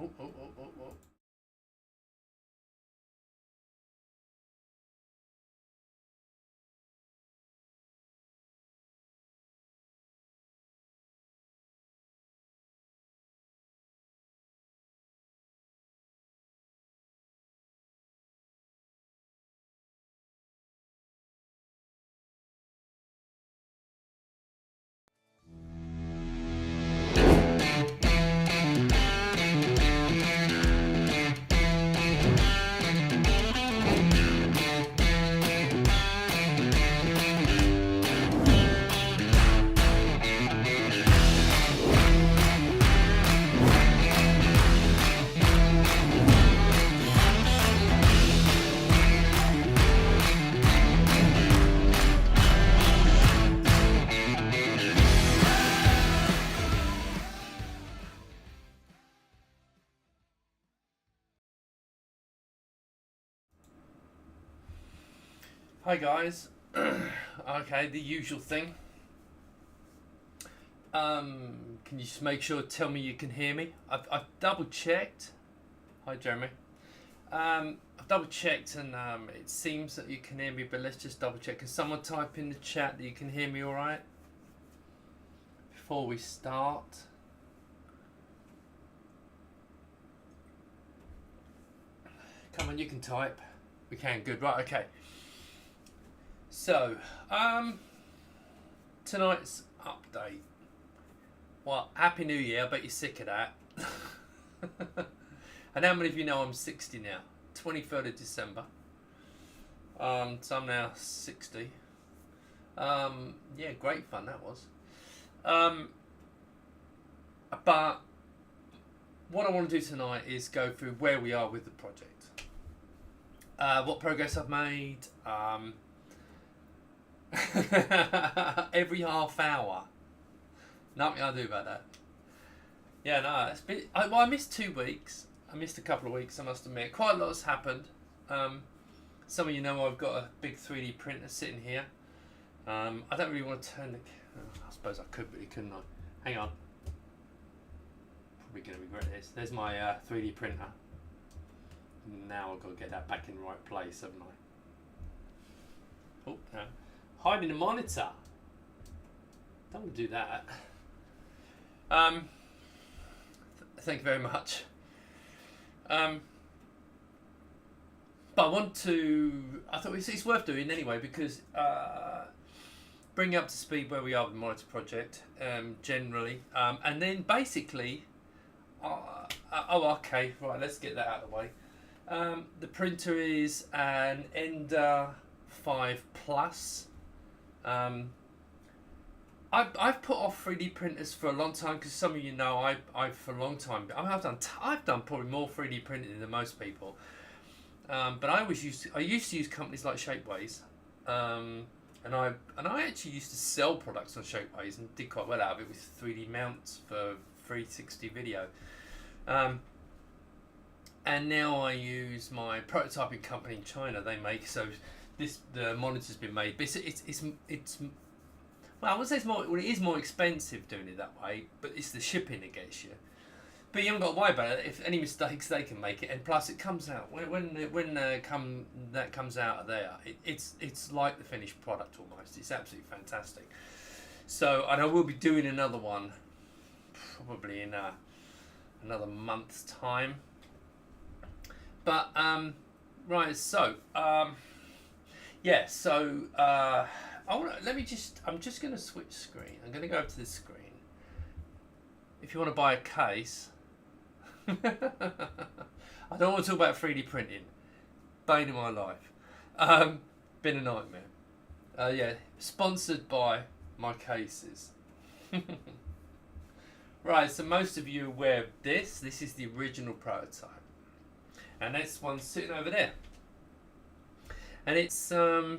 Oh, oh, oh, oh, oh. Hi guys. Okay, the usual thing. Can you just make sure, tell me you can hear me? I've double checked. Hi Jeremy. I've double checked and it seems that you can hear me, but let's just double check. Can someone type in the chat that you can hear me alright? Before we start. Come on, you can type. We can, good, right, okay. So, tonight's update. Well, Happy New Year, I bet you're sick of that. And how many of you know I'm 60 now? 23rd of December. So I'm now 60. Yeah, great fun that was. But what I want to do tonight is go through where we are with the project. What progress I've made. Every half hour. Nothing I do about that. Yeah, no, it's been. I missed 2 weeks. I missed a couple of weeks, I must admit. Quite a lot has happened. Some of you know I've got a big 3D printer sitting here. I don't really want to turn the. I suppose I could, but you couldn't. Hang on. Probably going to regret this. There's my 3D printer. Now I've got to get that back in the right place, haven't I? Oh, no. Hiding the monitor. Don't want to do that. Thank you very much. But I want to. I thought it's worth doing anyway because bring you up to speed where we are with the monitor project generally, and then basically. Oh, okay. Right, let's get that out of the way. The printer is an Ender 5 Plus. I've put off 3D printers for a long time because some of you know I've for a long time. I've done probably more 3D printing than most people. But I used to use companies like Shapeways, and I actually used to sell products on Shapeways and did quite well out of it with 3D mounts for 360 video. And now I use my prototyping company in China. They make the monitor's been made, but it's well, I would say it's more. Well, it is more expensive doing it that way, but it's the shipping that gets you. But you haven't got to worry about it. If any mistakes, they can make it, and plus it comes out when that comes out of there. It's like the finished product almost. It's absolutely fantastic. So, and I will be doing another one, probably in another month's time. But right, so yeah, so I'm just going to switch screen. I'm going to go up to this screen. If you want to buy a case, I don't want to talk about 3D printing. Bane of my life. Been a nightmare. Yeah, sponsored by my cases. Right, so most of you are aware of this. This is the original prototype. And this one's sitting over there. And it's I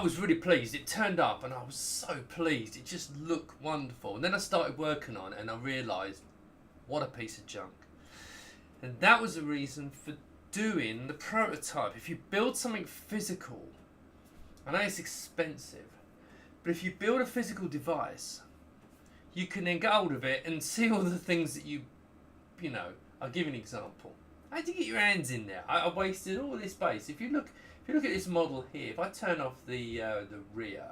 was really pleased. It turned up and I was so pleased. It just looked wonderful. And then I started working on it and I realised what a piece of junk. And that was the reason for doing the prototype. If you build something physical, I know it's expensive, but if you build a physical device, you can then get hold of it and see all the things that you know. I'll give you an example. How do you get your hands in there? I wasted all this space. If you look at this model here, if I turn off the rear,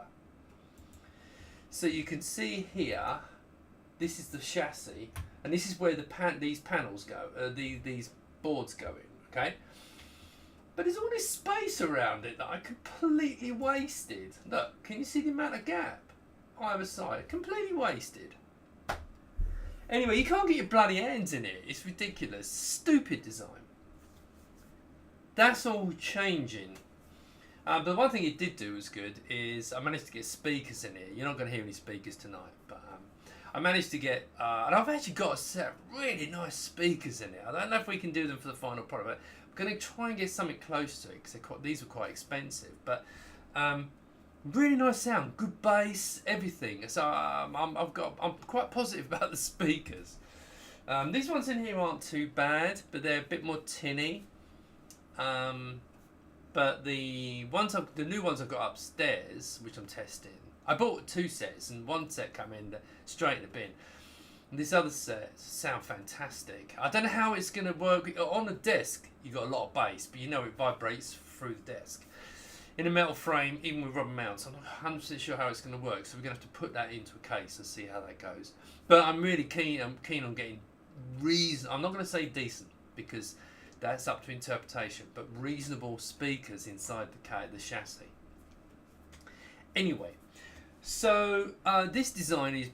so you can see here, this is the chassis, and this is where these panels go, these boards go in, okay? But there's all this space around it that I completely wasted. Look, can you see the amount of gap either side? Completely wasted. Anyway, you can't get your bloody hands in it. It's ridiculous. Stupid design. That's all changing. But the one thing it did do was good is I managed to get speakers in here. You're not going to hear any speakers tonight, but I managed to get, and I've actually got a set of really nice speakers in here. I don't know if we can do them for the final product, but I'm going to try and get something close to it because these were quite expensive. But really nice sound, good bass, everything. So I'm quite positive about the speakers. These ones in here aren't too bad, but they're a bit more tinny. But the new ones I've got upstairs, which I'm testing, I bought 2 sets, and one set came in straight in the bin. And this other set sound fantastic. I don't know how it's going to work. On the desk, you got a lot of bass, but you know it vibrates through the desk. In a metal frame, even with rubber mounts, I'm not 100% sure how it's going to work, so we're going to have to put that into a case and see how that goes. But I'm really keen. I'm keen on getting I'm not going to say decent because that's up to interpretation, but reasonable speakers inside the chassis. Anyway, so this design is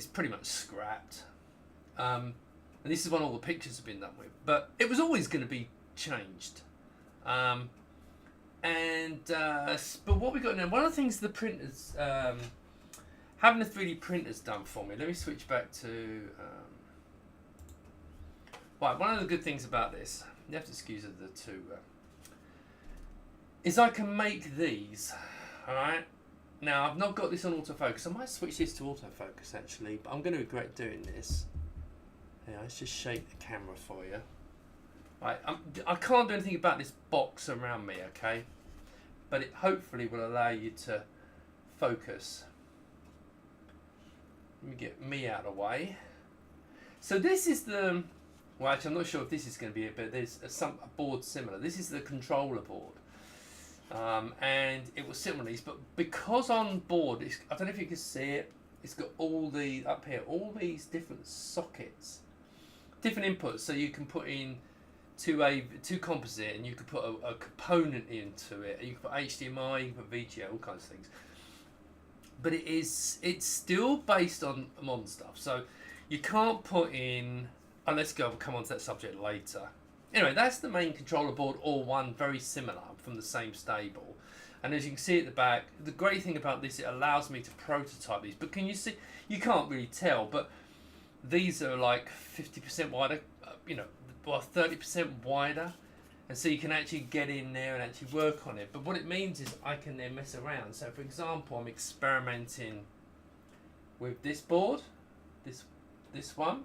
pretty much scrapped, and this is when all the pictures have been done with. But it was always going to be changed. But what we got now, one of the things the printers, having the 3D printers done for me. Let me switch back to. Right, one of the good things about this, you have to excuse the two, is I can make these. All right. Now I've not got this on autofocus. I might switch this to autofocus actually, but I'm going to regret doing this. Yeah, let's just shake the camera for you. Right, I can't do anything about this box around me, okay? But it hopefully will allow you to focus. Let me get me out of the way. So this is the, well actually I'm not sure if this is going to be it, but there's a board similar. This is the controller board. And it will sit on these, but because on board, I don't know if you can see it, it's got all the, up here, all these different sockets, different inputs, so you can put in two composite, and you could put a component into it, you can put HDMI, you can put VGA, all kinds of things. But it's still based on modern stuff, so you can't put in, and we'll come on to that subject later. Anyway, that's the main controller board, all one, very similar, from the same stable. And as you can see at the back, the great thing about this, it allows me to prototype these. But can you see, you can't really tell, but these are like 50% wider, well 30% wider. And so you can actually get in there and actually work on it. But what it means is I can then mess around. So for example, I'm experimenting with this board, this one.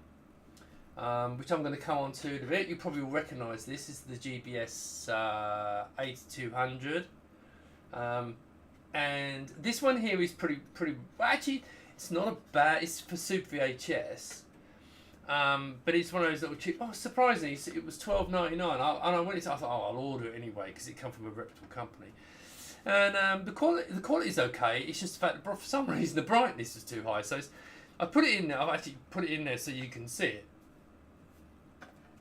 Which I'm going to come on to in a bit. You probably will recognise this. This is the GBS 8200, and this one here is pretty. Well, actually, it's not a bad. It's for Super VHS, but it's one of those little cheap. Oh, surprisingly, it was $12.99. And I went into. I thought, oh, I'll order it anyway because it comes from a reputable company. And the quality is okay. It's just the fact that for some reason the brightness is too high. So I put it in there. I've actually put it in there so you can see it.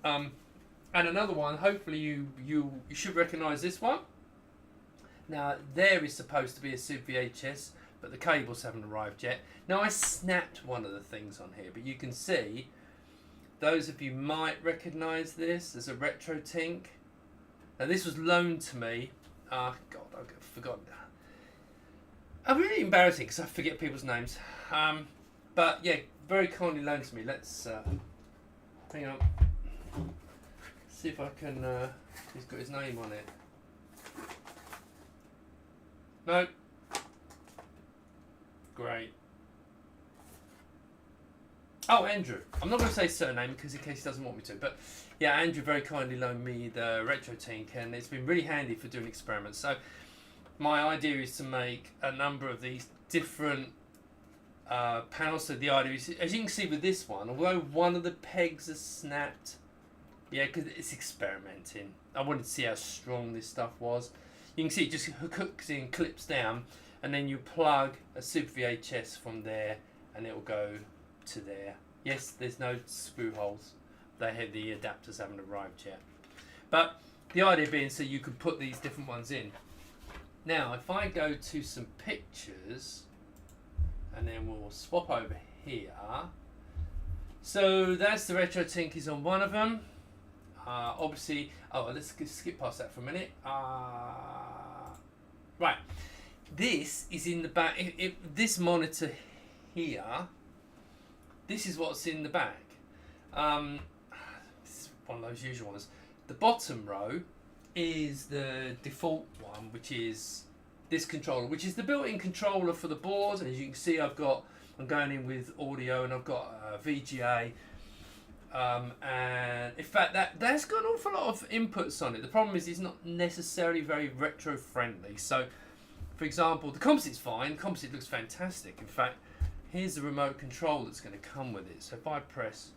And another one, hopefully you should recognise this one. Now there is supposed to be a Super VHS, but the cables haven't arrived yet. Now I snapped one of the things on here, but you can see, those of you might recognise this as a retro tink. Now this was loaned to me. God, I've forgotten. I'm really embarrassing because I forget people's names. But yeah, very kindly loaned to me. Let's hang on. See if I can. He's got his name on it. No. Great. Oh, Andrew. I'm not going to say his surname because in case he doesn't want me to. But yeah, Andrew very kindly loaned me the Retro Tink, and it's been really handy for doing experiments. So my idea is to make a number of these different panel. So the idea is, as you can see with this one, although one of the pegs is snapped, yeah, because it's experimenting. I wanted to see how strong this stuff was. You can see it just hooks in, clips down, and then you plug a Super VHS from there, and it will go to there. Yes, there's no screw holes. The adapters haven't arrived yet. But the idea being so you can put these different ones in. Now, if I go to some pictures, and then we'll swap over here. So that's the retro Tinkies on one of them. Obviously, let's skip past that for a minute. Right, this is in the back. This monitor here, this is what's in the back. This is one of those usual ones. The bottom row is the default one, which is this controller, which is the built-in controller for the board. And as you can see, I'm going in with audio, and I've got VGA. And in fact, that's got an awful lot of inputs on it. The problem is it's not necessarily very retro friendly. So, for example, the composite's fine. The composite looks fantastic. In fact, here's the remote control that's going to come with it. So if I press,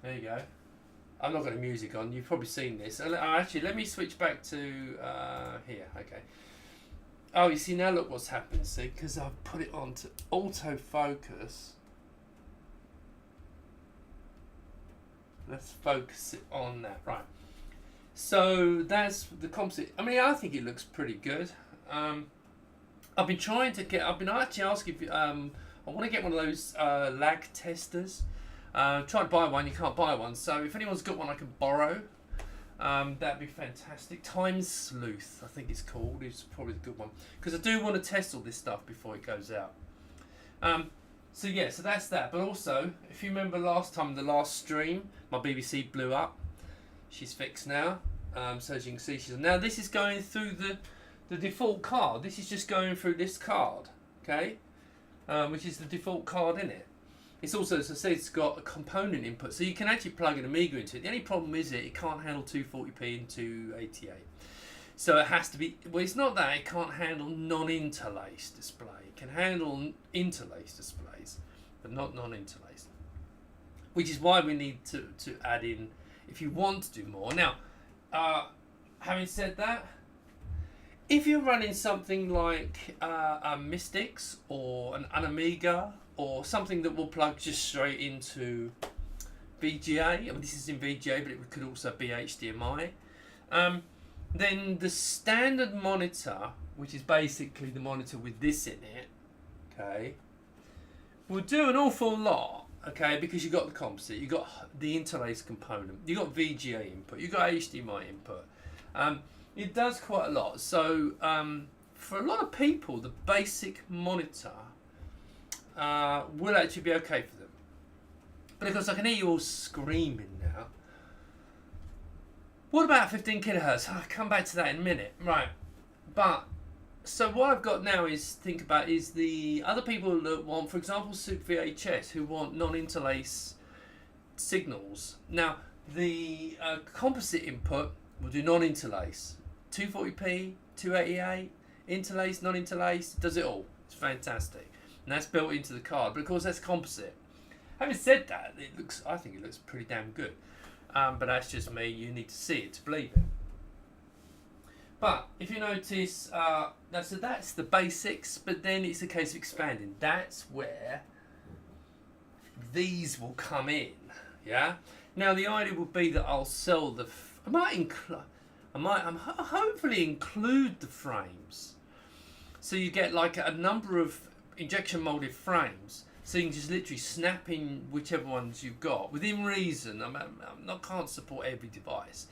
there you go. I'm not got the music on. You've probably seen this. Actually, let me switch back to here. Okay. Oh, you see now, look what's happened. See, because I've put it on to autofocus. Let's focus it on that. Right. So that's the composite. I mean, I think it looks pretty good. I've been actually asking if I want to get one of those lag testers. Trying to buy one, you can't buy one. So if anyone's got one I can borrow, that'd be fantastic. Time Sleuth, I think it's called. It's probably the good one. Because I do want to test all this stuff before it goes out. So yeah, so that's that. But also, if you remember last time, the last stream, my BBC blew up. She's fixed now. So as you can see, now this is going through the default card. This is just going through this card, okay? Which is the default card in it. It's also, as I said, it's got a component input, so you can actually plug an Amiga into it. The only problem is it can't handle 240p and 288. So it has to be, well, it's not that, it can't handle non-interlaced display. It can handle interlaced displays, but not non-interlaced. Which is why we need to add in, if you want to do more. Now, having said that, if you're running something like a Mystics or an Amiga, or something that will plug just straight into VGA, I mean, this is in VGA, but it could also be HDMI, then the standard monitor, which is basically the monitor with this in it, okay, will do an awful lot, okay, because you've got the composite, you've got the interlaced component, you've got VGA input, you've got HDMI input. It does quite a lot. So for a lot of people, the basic monitor will actually be okay for them. But of course, I can hear you all screaming now. What about 15 kilohertz? I'll come back to that in a minute. Right. But, so what I've got now is think about is the other people that want, for example, Super VHS, who want non-interlace signals. Now, the composite input will do non-interlace. 240p, 288, interlace, non-interlace, does it all. It's fantastic. And that's built into the card, but of course that's composite. Having said that, I think it looks pretty damn good. But that's just me, you need to see it to believe it. But if you notice, that's the basics, but then it's a case of expanding. That's where these will come in, yeah? Now the idea would be that I'll sell I'm hopefully include the frames. So you get like a number of injection molded frames, so you can just literally snap in whichever ones you've got within reason. Can't support every device,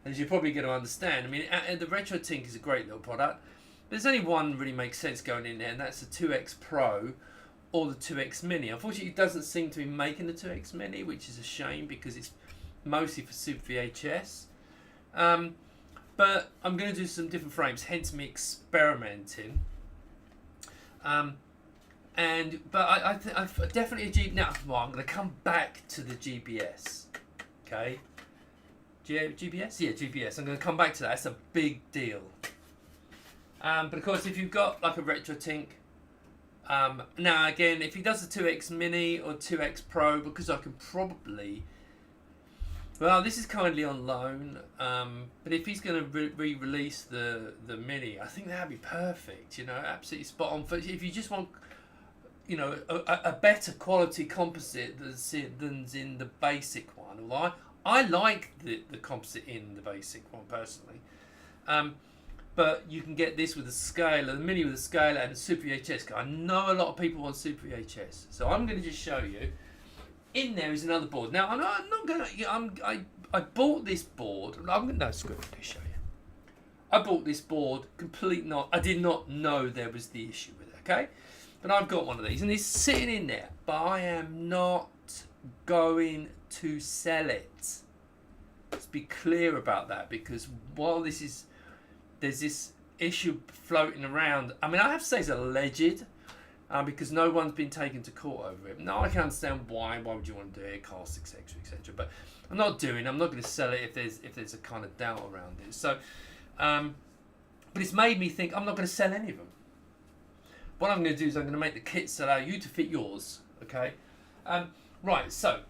as you're probably going to understand. I mean, the Retro Tink is a great little product. There's only one really makes sense going in there, and that's the 2X Pro or the 2X Mini. Unfortunately, it doesn't seem to be making the 2X Mini, which is a shame because it's mostly for Super VHS. But I'm going to do some different frames, hence me experimenting. But I definitely now. Well, I'm going to come back to the GBS. Okay, GBS, yeah, GBS. I'm going to come back to that. It's a big deal. But of course, if you've got like a Retro Tink, Now again, if he does a 2X Mini or 2X Pro, because I can probably, well, this is kindly on loan, but if he's going to re-release the Mini, I think that'd be perfect. You know, absolutely spot on. For if you just want, you know, a better quality composite than's in the basic one. Although I like the composite in the basic one personally. But you can get this with a scaler, the Mini with a scaler and a Super VHS. I know a lot of people want Super VHS, so I'm going to just show you. In there is another board. Now I'm not going to. I bought this board. I'm going to no screw it. Let me show you. I bought this board complete. I did not know there was the issue with it. Okay, but I've got one of these and it's sitting in there. But I am not going to sell it. Let's be clear about that, because while there's this issue floating around. I mean, I have to say it's alleged, because no one's been taken to court over it. Now I can understand why. Why would you want to do it? Costs, etc., etc. But I'm not going to sell it if there's a kind of doubt around it. So, but it's made me think I'm not going to sell any of them. What I'm going to do is I'm going to make the kits that allow you to fit yours. Okay. Right. So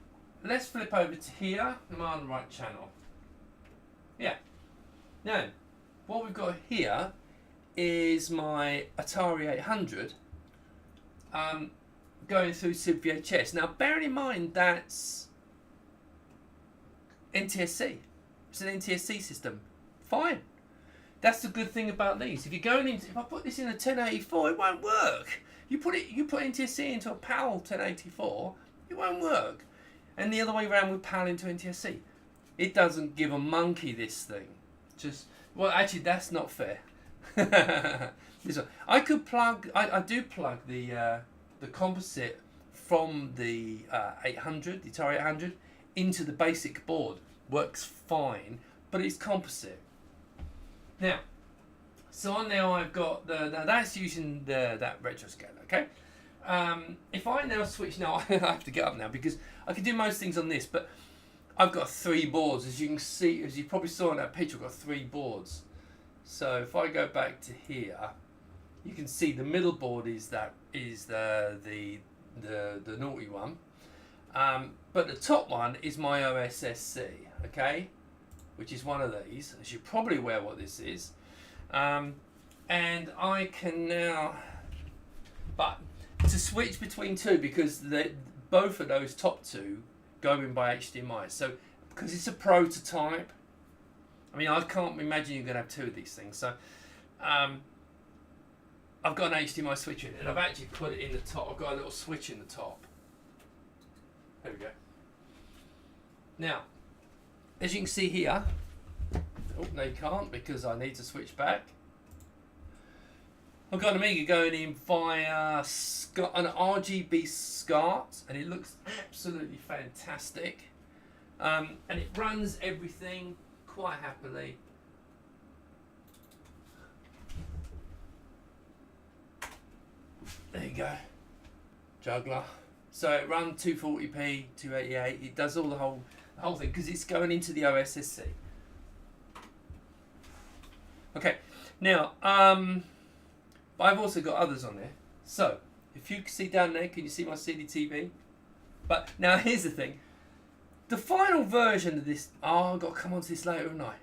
let's flip over to here. Am I on the right channel? Yeah. Now, what we've got here is my Atari 800 going through Super VHS. Now, bearing in mind that's NTSC. It's an NTSC system. Fine. That's the good thing about these. If you're going into, if I put this in a 1084, it won't work. You put NTSC into a PAL 1084, it won't work. And the other way around with PAL into NTSC. It doesn't give a monkey, this thing. Just, well, actually, that's not fair. This one. I could plug, I do plug the composite from the 800, the Atari 800, into the basic board. Works fine, but it's composite. Now, so on there I've got now that's using that retro scaler, okay? If I now switch, now I have to get up now because I can do most things on this, but I've got 3 boards, as you can see, as you probably saw in that picture. I've got 3 boards. So if I go back to here, you can see the middle board is the naughty one, but the top one is my OSSC, okay, which is one of these. As you're probably aware what this is, and I can now, but to switch between 2, because both of those top 2 go in by HDMI. So because it's a prototype, I mean, I can't imagine you're going to have 2 of these things. So I've got an HDMI switch in it, and I've actually put it in the top. I've got a little switch in the top. There we go. Now, as you can see here, oh, no you can't because I need to switch back. I've got an Amiga going in via an RGB SCART, and it looks absolutely fantastic. And it runs everything quite happily. There you go, juggler. So it runs 240p, 288. It does all the whole thing because it's going into the OSSC. Okay, now but I've also got others on there. So if you can see down there, can you see my CDTV? But now here's the thing. The final version of this, I've got to come on to this later, haven't I?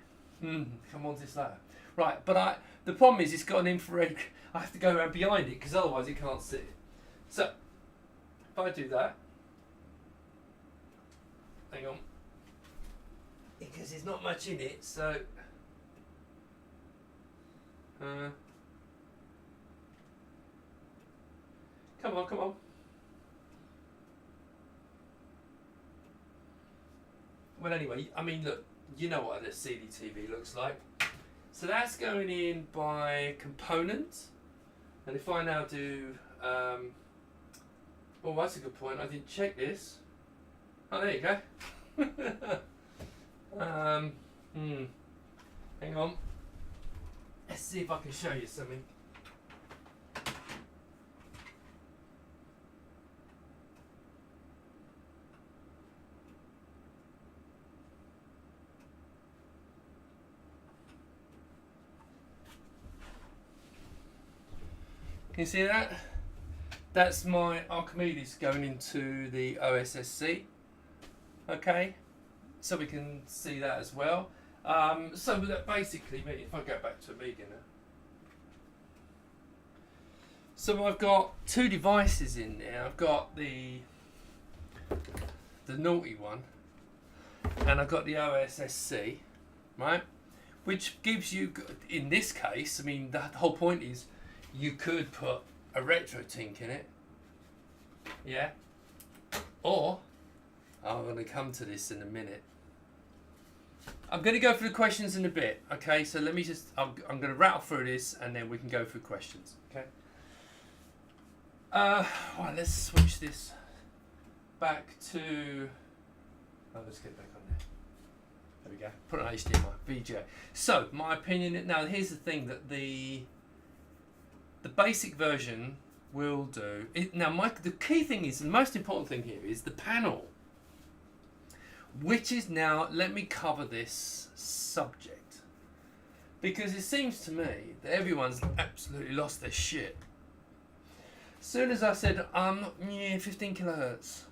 Come on to this later. Right, but the problem is it's got an infrared. I have to go around behind it because otherwise it can't see it. So if I do that, hang on, because there's not much in it, so come on. Well, anyway, I mean, look, you know what a CDTV looks like. So that's going in by components. And if I now do, oh, that's a good point. I didn't check this. Oh, there you go. Hang on. Let's see if I can show you something. Can you see that? that's my Archimedes going into the OSSC. Okay, so we can see that as well. So that basically, if I go back to Amiga now. So I've got two devices in there. I've got the naughty one, and I've got the OSSC, right? Which gives you, in this case, I mean, the whole point is you could put a RetroTink in it, yeah? Or, I'm going to come to this in a minute. I'm going to go through the questions in a bit, okay? So let me just, I'm going to rattle through this and then we can go through questions, okay? Right, let's switch this back to, let's get back on there. There we go. Put an HDMI, VGA. So, my opinion, now here's the thing that the basic version will do. The key thing is, the most important thing here is the panel. Which is now, let me cover this subject. Because it seems to me that everyone's absolutely lost their shit. As soon as I said, 15 kilohertz,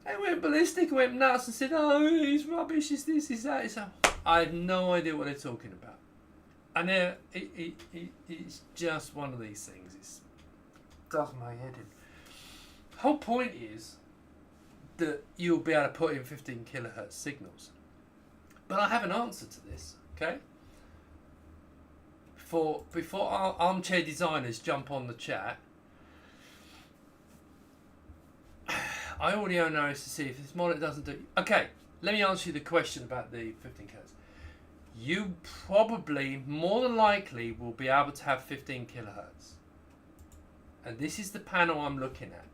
they went ballistic, went nuts and said, oh, it's rubbish, it's this, it's that, it's that. I have no idea what they're talking about. And it's just one of these things. It does my head in. The whole point is that you'll be able to put in 15 kilohertz signals. But I have an answer to this, okay? Before our armchair designers jump on the chat, I already own OSSC. If this model doesn't do... Okay, let me answer you the question about the 15 kilohertz. You probably, more than likely, will be able to have 15 kilohertz. And this is the panel I'm looking at.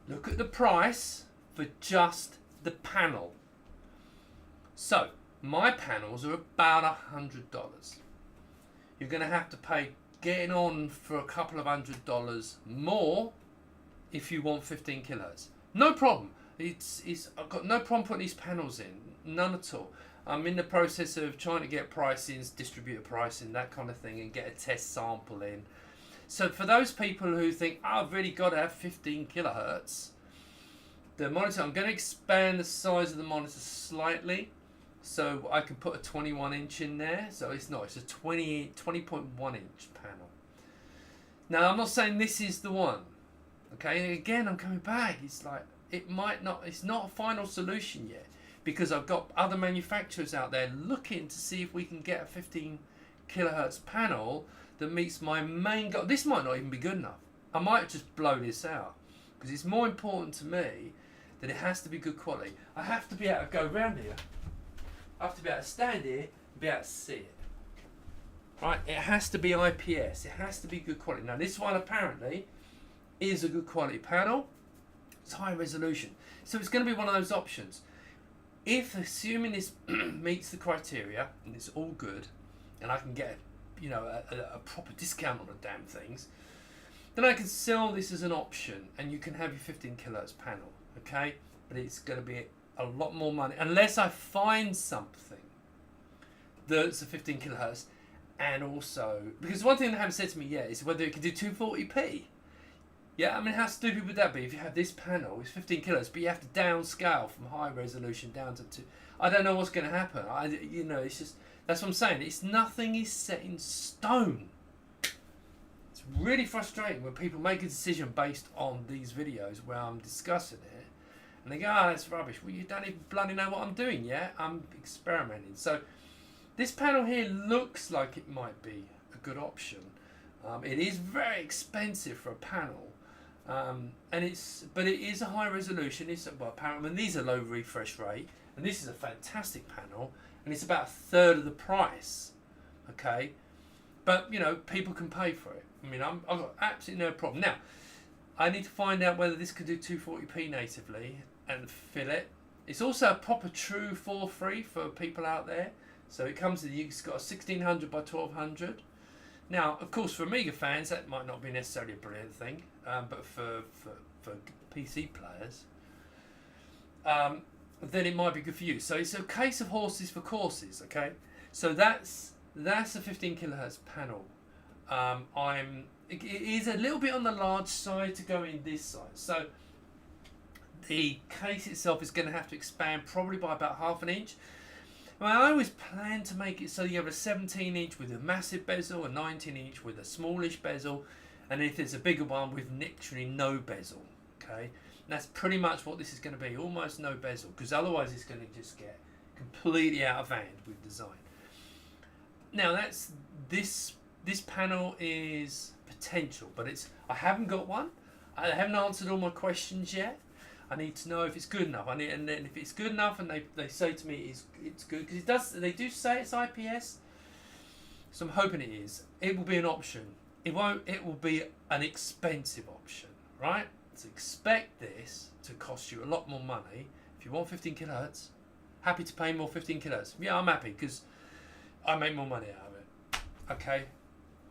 Look at the price for just the panel. So, my panels are about $100. You're going to have to pay getting on for a couple of $100 more if you want 15 kilohertz. No problem. I've got no problem putting these panels in. None at all. I'm in the process of trying to get pricings, distributor pricing, that kind of thing, and get a test sample in. So for those people who think, oh, I've really got to have 15 kilohertz, the monitor, I'm going to expand the size of the monitor slightly, so I can put a 21 inch in there. So it's a 20.1 inch panel. Now I'm not saying this is the one. Okay, again, I'm coming back. It's like, it's not a final solution yet, because I've got other manufacturers out there looking to see if we can get a 15 kilohertz panel that meets my main goal. This might not even be good enough. I might just blow this out, because it's more important to me that it has to be good quality. I have to be able to go around here. I have to be able to stand here and be able to see it. Right? It has to be IPS. It has to be good quality. Now this one apparently is a good quality panel. It's high resolution. So it's going to be one of those options. If, assuming this meets the criteria and it's all good, and I can get a proper discount on the damn things, then I can sell this as an option, and you can have your 15 kilohertz panel, okay? But it's going to be a lot more money, unless I find something that's a 15 kilohertz, and also, because one thing they haven't said to me yet is whether it can do 240p. Yeah, I mean, how stupid would that be if you have this panel, it's 15 kilohertz, but you have to downscale from high resolution down to 2. I don't know what's going to happen. It's just, that's what I'm saying. Nothing is set in stone. It's really frustrating when people make a decision based on these videos where I'm discussing it, and they go, oh, that's rubbish. Well, you don't even bloody know what I'm doing yet. I'm experimenting. So this panel here looks like it might be a good option. It is very expensive for a panel. But it is a high resolution. Apparently, these are low refresh rate, and this is a fantastic panel, and it's about a third of the price. Okay, but people can pay for it. I mean, I've got absolutely no problem. Now, I need to find out whether this can do 240p natively and fill it. It's also a proper true 4.3 for people out there. So it comes with, it's got a 1600 by 1200. Now, of course, for Amiga fans, that might not be necessarily a brilliant thing, but for PC players, then it might be good for you. So it's a case of horses for courses, okay? So that's a 15 kilohertz panel. it is a little bit on the large side to go in this side. So the case itself is going to have to expand probably by about 1/2 inch. Well, I always plan to make it so you have a 17 inch with a massive bezel, a 19 inch with a smallish bezel, and if there's a bigger one with literally no bezel. Okay, and that's pretty much what this is going to be, almost no bezel, because otherwise it's going to just get completely out of hand with design. Now that's this panel is potential, but I haven't got one. I haven't answered all my questions yet. I need to know if it's good enough. And then if it's good enough, and they say to me it's good, because they do say it's IPS. So I'm hoping it is. It will be an option. It won't. It will be an expensive option, right? So expect this to cost you a lot more money. If you want 15 kilohertz, happy to pay more 15 kilohertz. Yeah, I'm happy because I make more money out of it. Okay,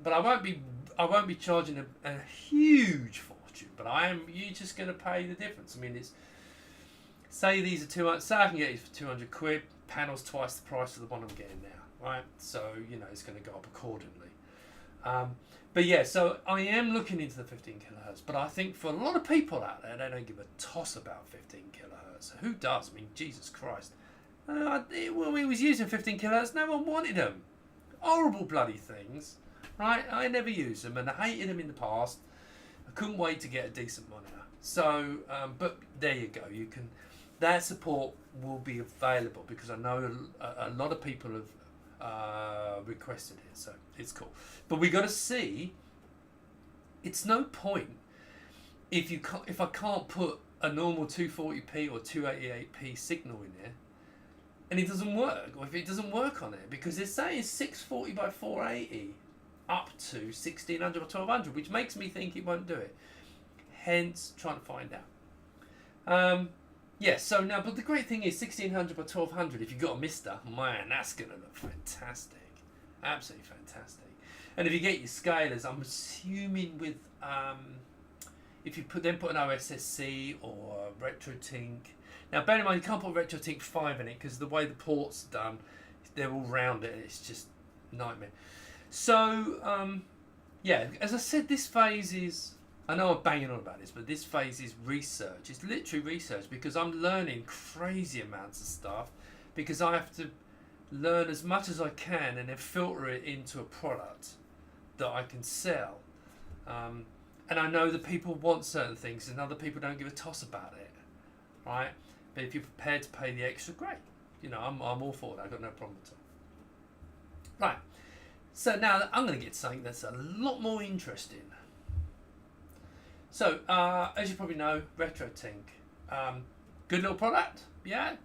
but I won't be charging a huge fortune. But you're just going to pay the difference. I mean, say these are 200. Say I can get these for 200 quid. Panels twice the price of the one I'm getting now, right? So it's going to go up accordingly. But yeah, so I am looking into the 15 kilohertz, but I think for a lot of people out there, they don't give a toss about 15 kilohertz. Who does? I mean, Jesus Christ. When we was using 15 kilohertz, no one wanted them. Horrible bloody things, right? I never used them, and I hated them in the past. I couldn't wait to get a decent monitor. So, but there you go. That support will be available because I know a lot of people have requested it, so it's cool. But we got to see. It's no point if I can't put a normal 240p or 288p signal in there, and it doesn't work, or if it doesn't work on it, because it's saying 640 by 480 up to 1600 or 1200, which makes me think it won't do it. Hence, trying to find out. Yeah, so now, but the great thing is 1600 by 1200, if you've got a Mister, man, that's going to look fantastic. Absolutely fantastic. And if you get your scalers, I'm assuming with, if you put an OSSC or RetroTink. Now, bear in mind, you can't put RetroTink 5 in it because the way the ports are done, they're all rounded. It's just nightmare. So, yeah, as I said, this phase is, I know I'm banging on about this, but this phase is research. It's literally research because I'm learning crazy amounts of stuff because I have to learn as much as I can and then filter it into a product that I can sell. And I know that people want certain things and other people don't give a toss about it, right? But if you're prepared to pay the extra, great. I'm all for that. I've got no problem at all. Right. So now I'm going to get something that's a lot more interesting. So, as you probably know, RetroTink, good little product, yeah.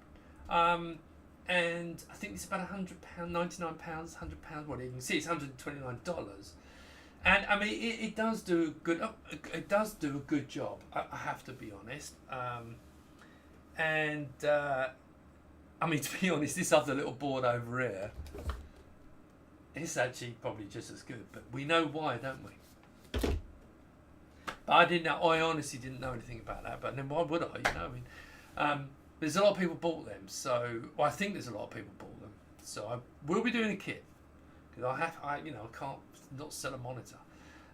And I think it's about £100, £99, £100. What you can see, it's $129. And I mean, it does do good. It does do a good job. I have to be honest. And I mean, to be honest, this other little board over here, it's actually probably just as good. But we know why, don't we? But I didn't know. I honestly didn't know anything about that. But then why would I? I mean, there's a lot of people bought them. So I think there's a lot of people bought them. So I will be doing a kit because I can't not sell a monitor.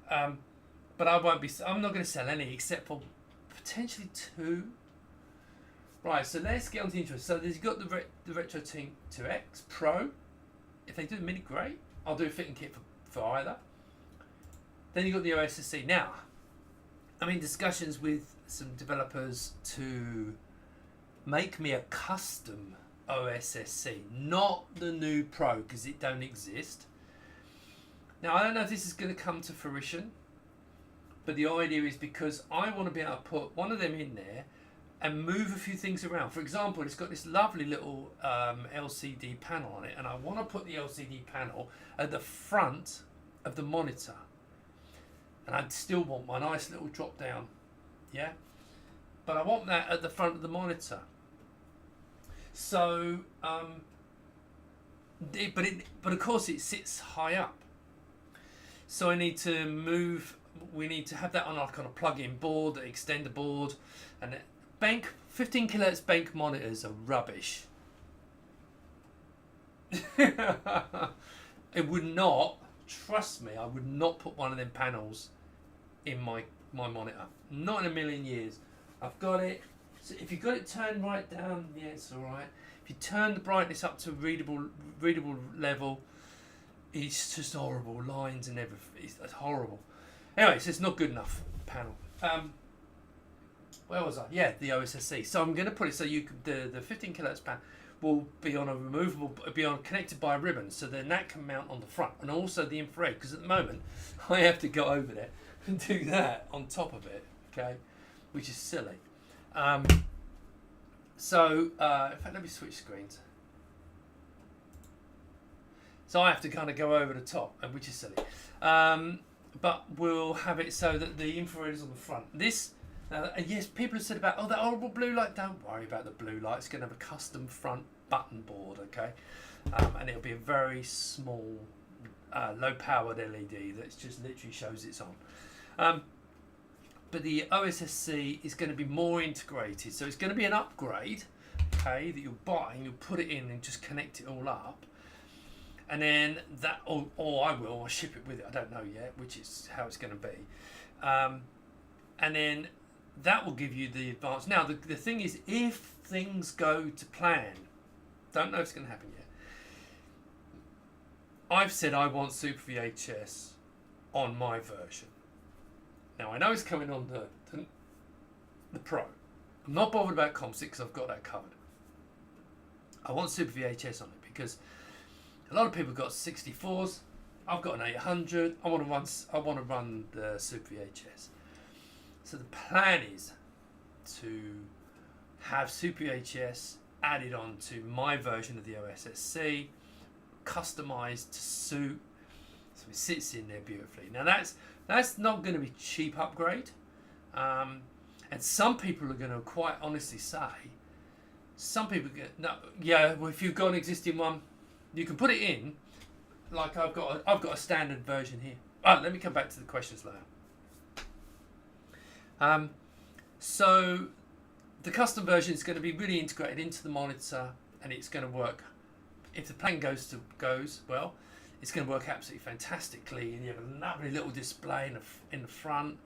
But I'm not going to sell any except for potentially 2. Right. So let's get on to the interest. So you've got the RetroTink 2X Pro. If they do the Mini, great. I'll do a fitting kit for either. Then you've got the OSSC. Now, I'm in discussions with some developers to make me a custom OSSC, not the new Pro, because it don't exist. Now, I don't know if this is going to come to fruition, but the idea is because I want to be able to put one of them in there and move a few things around. For example, it's got this lovely little LCD panel on it, and I want to put the LCD panel at the front of the monitor. And I still want my nice little drop down, yeah? But I want that at the front of the monitor. So, but of course it sits high up. So I need to move, we need to have that on a plug-in board, an extender board, and 15 kilohertz bank monitors are rubbish. It would not, trust me, I would not put one of them panels in my monitor. Not in a million years. I've got it. So if you've got it turned right down, yeah, it's all right. If you turn the brightness up to readable level, it's just horrible. Lines and everything. It's horrible. Anyway, so it's not good enough panel. Where was I? Yeah, the OSSC. So I'm going to put it so you can, the 15 kHz panel will be on a removable, connected by a ribbon, so then that can mount on the front, and also the infrared. Because at the moment, I have to go over there and do that on top of it. Okay, which is silly. So in fact, let me switch screens. So I have to kind of go over the top, which is silly. But we'll have it so that the infrared is on the front. This. Yes, people have said about, that horrible blue light. Don't worry about the blue light. It's going to have a custom front button board, okay? And it'll be a very small, low-powered LED that just literally shows it's on. But the OSSC is going to be more integrated. So it's going to be an upgrade, okay, that you'll buy and you'll put it in and just connect it all up. And then that, or I'll ship it with it. I don't know yet, which is how it's going to be. And then that will give you the advance. Now, the thing is, if things go to plan, don't know if it's going to happen yet. I've said I want Super VHS on my version. Now, I know it's coming on the Pro. I'm not bothered about COM6 because I've got that covered. I want Super VHS on it because a lot of people have got 64s. I've got an 800. I want to run the Super VHS. So the plan is to have Super VHS added on to my version of the OSSC, customized to suit, so it sits in there beautifully. Now that's not going to be a cheap upgrade, and some people are going to quite honestly say, some people well, if you've got an existing one, you can put it in. Like I've got a standard version here. Let me come back to the questions later. So the custom version is going to be really integrated into the monitor, and it's going to work. If the plan goes well, it's going to work absolutely fantastically, and you have a lovely little display in the front.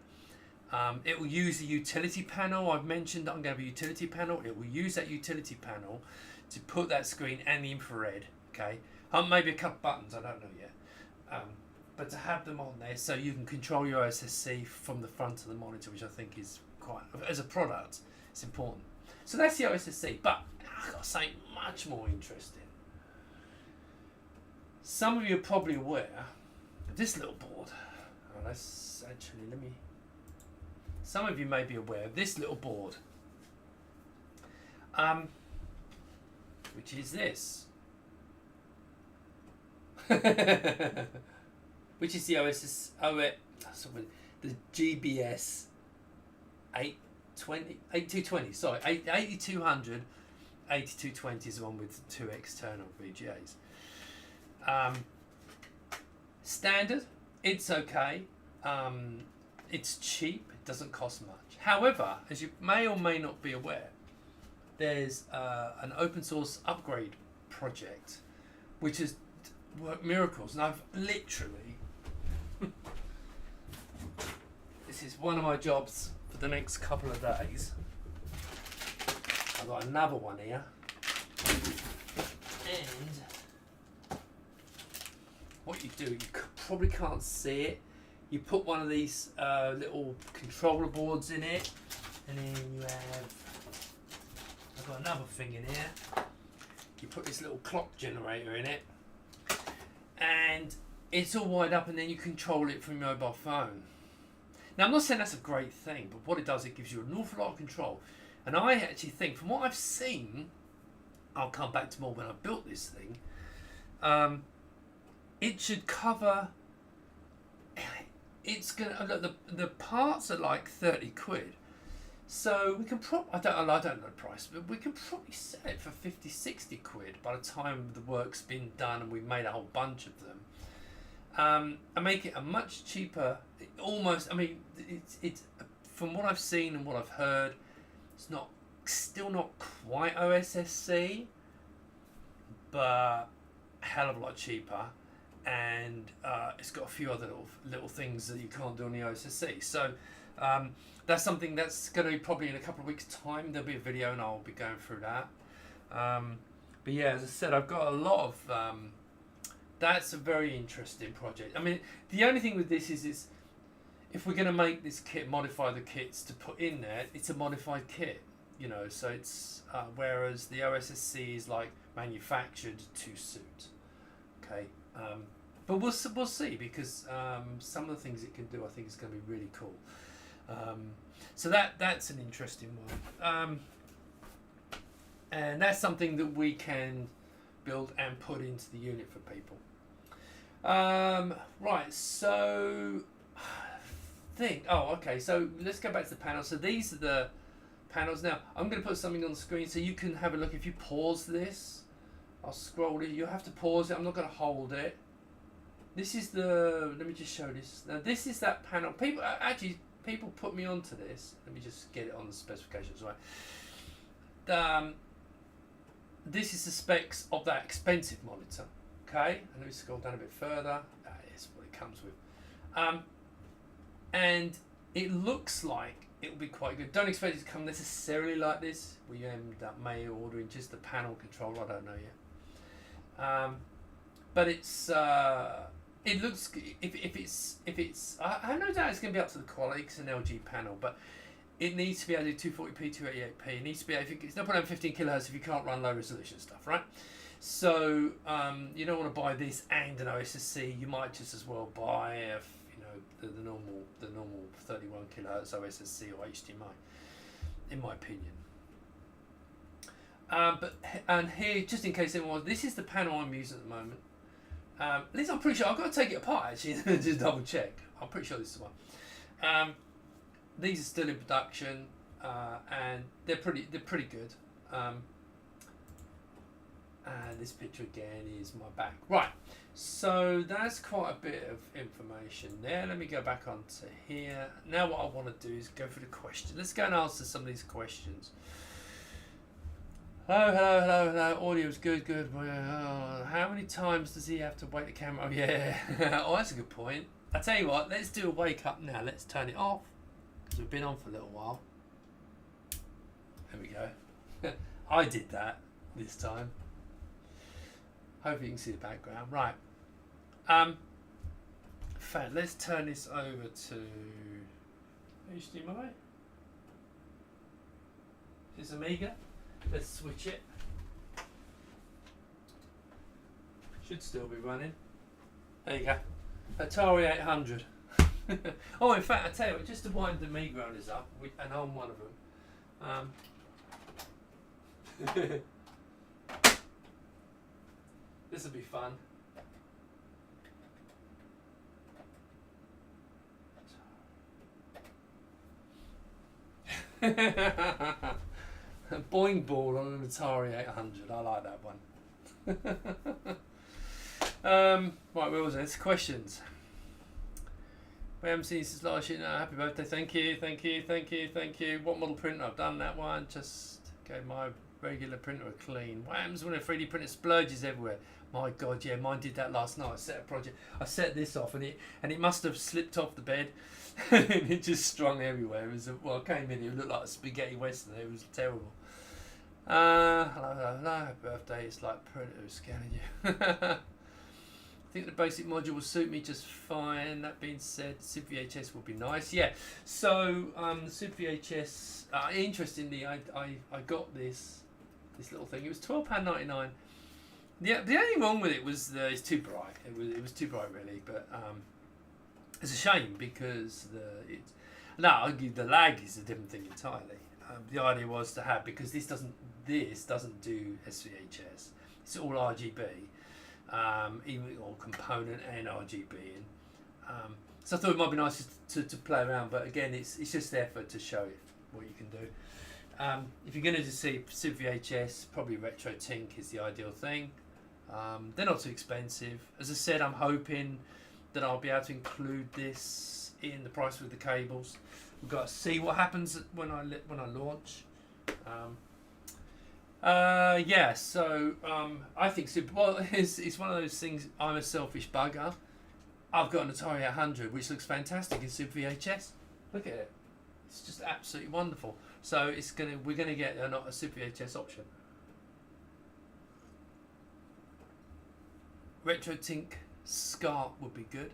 It will use the utility panel. I've mentioned that I'm going to have a utility panel. It will use that utility panel to put that screen and the infrared. Okay, maybe a couple buttons. I don't know yet. But to have them on there so you can control your OSSC from the front of the monitor, which I think is quite, as a product, it's important. So that's the OSSC, but I've got something much more interesting. Some of you are probably aware of this little board. Some of you may be aware of this little board, which is this. Which is the the GBS 8220. Sorry, 8200, 8220 is the one with 2 external VGAs. Standard, it's okay. It's cheap. It doesn't cost much. However, as you may or may not be aware, there's an open source upgrade project, which has worked miracles, and I've literally. This is one of my jobs for the next couple of days. I've got another one here, and what you do, you probably can't see it. You put one of these little controller boards in it, and then you have. I've got another thing in here. You put this little clock generator in it, and it's all wired up, and then you control it from your mobile phone. Now, I'm not saying that's a great thing, but what it does, it gives you an awful lot of control. And I actually think, from what I've seen, I'll come back to more when I built this thing, it should cover, it's going to, look, the parts are like 30 quid. So we can probably, I don't know the price, but we can probably sell it for 50, 60 quid by the time the work's been done and we've made a whole bunch of them. And make it a much cheaper, almost, I mean, it's from what I've seen and what I've heard, it's still not quite OSSC, but a hell of a lot cheaper. and it's got a few other little things that you can't do on the OSSC. So that's something that's going to be probably in a couple of weeks' time. There'll be a video and I'll be going through that. But yeah, as I said, I've got a lot of... that's a very interesting project. I mean, the only thing with this is if we're going to make this kit, modify the kits to put in there, it's a modified kit, you know, so it's... whereas the OSSC is like manufactured to suit. Okay. But we'll see, because some of the things it can do, I think, is going to be really cool. So that's an interesting one, and that's something that we can build and put into the unit for people. Right, so okay, so let's go back to the panel. So these are the panels. Now I'm going to put something on the screen so you can have a look. If you pause this, I'll scroll it. You'll have to pause it. I'm not going to hold it. This is the... Let me just show this. Now this is that panel. People put me onto this. Let me just get it on the specifications right. This is the specs of that expensive monitor. Okay, and let me scroll down a bit further. That is what it comes with. And it looks like it will be quite good. Don't expect it to come necessarily like this. We end up may ordering just the panel controller. I don't know yet. But it's it looks, if it's I have no doubt it's going to be up to the quality. It's an LG panel, but it needs to be able to do 240p, 288p. It needs to be able, it's not putting 15 kilohertz if you can't run low resolution stuff, right? So you don't want to buy this and an OSSC. You might just as well buy the normal 31 kilohertz OSSC or HDMI, in my opinion. And here, just in case anyone, this is the panel I'm using at the moment. At least I'm pretty sure. I've got to take it apart actually just double check. I'm pretty sure this is the one. These are still in production, and they're pretty good. And this picture again is my back. Right, so that's quite a bit of information there. Let me go back onto here. Now what I want to do is go through the question. Let's go and answer some of these questions. Hello. Audio's good. How many times does he have to wake the camera? Oh, yeah. Oh, that's a good point. I tell you what, let's do a wake up now. Let's turn it off, because we've been on for a little while. There we go. I did that this time. Hope you can see the background. Right. In fact, let's turn this over to HDMI. Is Amiga? Let's switch it. Should still be running. There you go. Atari 800. Oh, in fact, I tell you what, just to wind the Amiga owners up, and I'm one of them. This will be fun. Boing ball on an Atari 800. I like that one. Right, where was it? It's questions. We haven't seen you since last year. No, happy birthday. Thank you. What model printer? I've done that one. Just gave my regular printer a clean. What happens when a 3D printer splurges everywhere? My God, yeah, mine did that last night. I set this off, and it must have slipped off the bed, and it just strung everywhere. It was I came in, it looked like a spaghetti western. It was terrible. Hello. Happy birthday. It's like printer scanning you. I think the basic module will suit me just fine. That being said, Super VHS would be nice. Yeah. So the Super VHS. Interestingly, I got this little thing. It was £12.99. Yeah, the only wrong with it was it's too bright. It was too bright really, but it's a shame because the lag is a different thing entirely. The idea was to have, because this doesn't do SVHS. It's all RGB, even or component and RGB, and so I thought it might be nice to play around. But again, it's just there to show you what you can do. If you're going to see Super VHS, probably Retro Tink is the ideal thing. They're not too expensive. As I said, I'm hoping that I'll be able to include this in the price with the cables. We've got to see what happens when I launch. Yeah, so I think super. Well, it's one of those things. I'm a selfish bugger. I've got an Atari 800, which looks fantastic in Super VHS. Look at it. It's just absolutely wonderful. So we're gonna get a Super VHS option. RetroTink SCART would be good.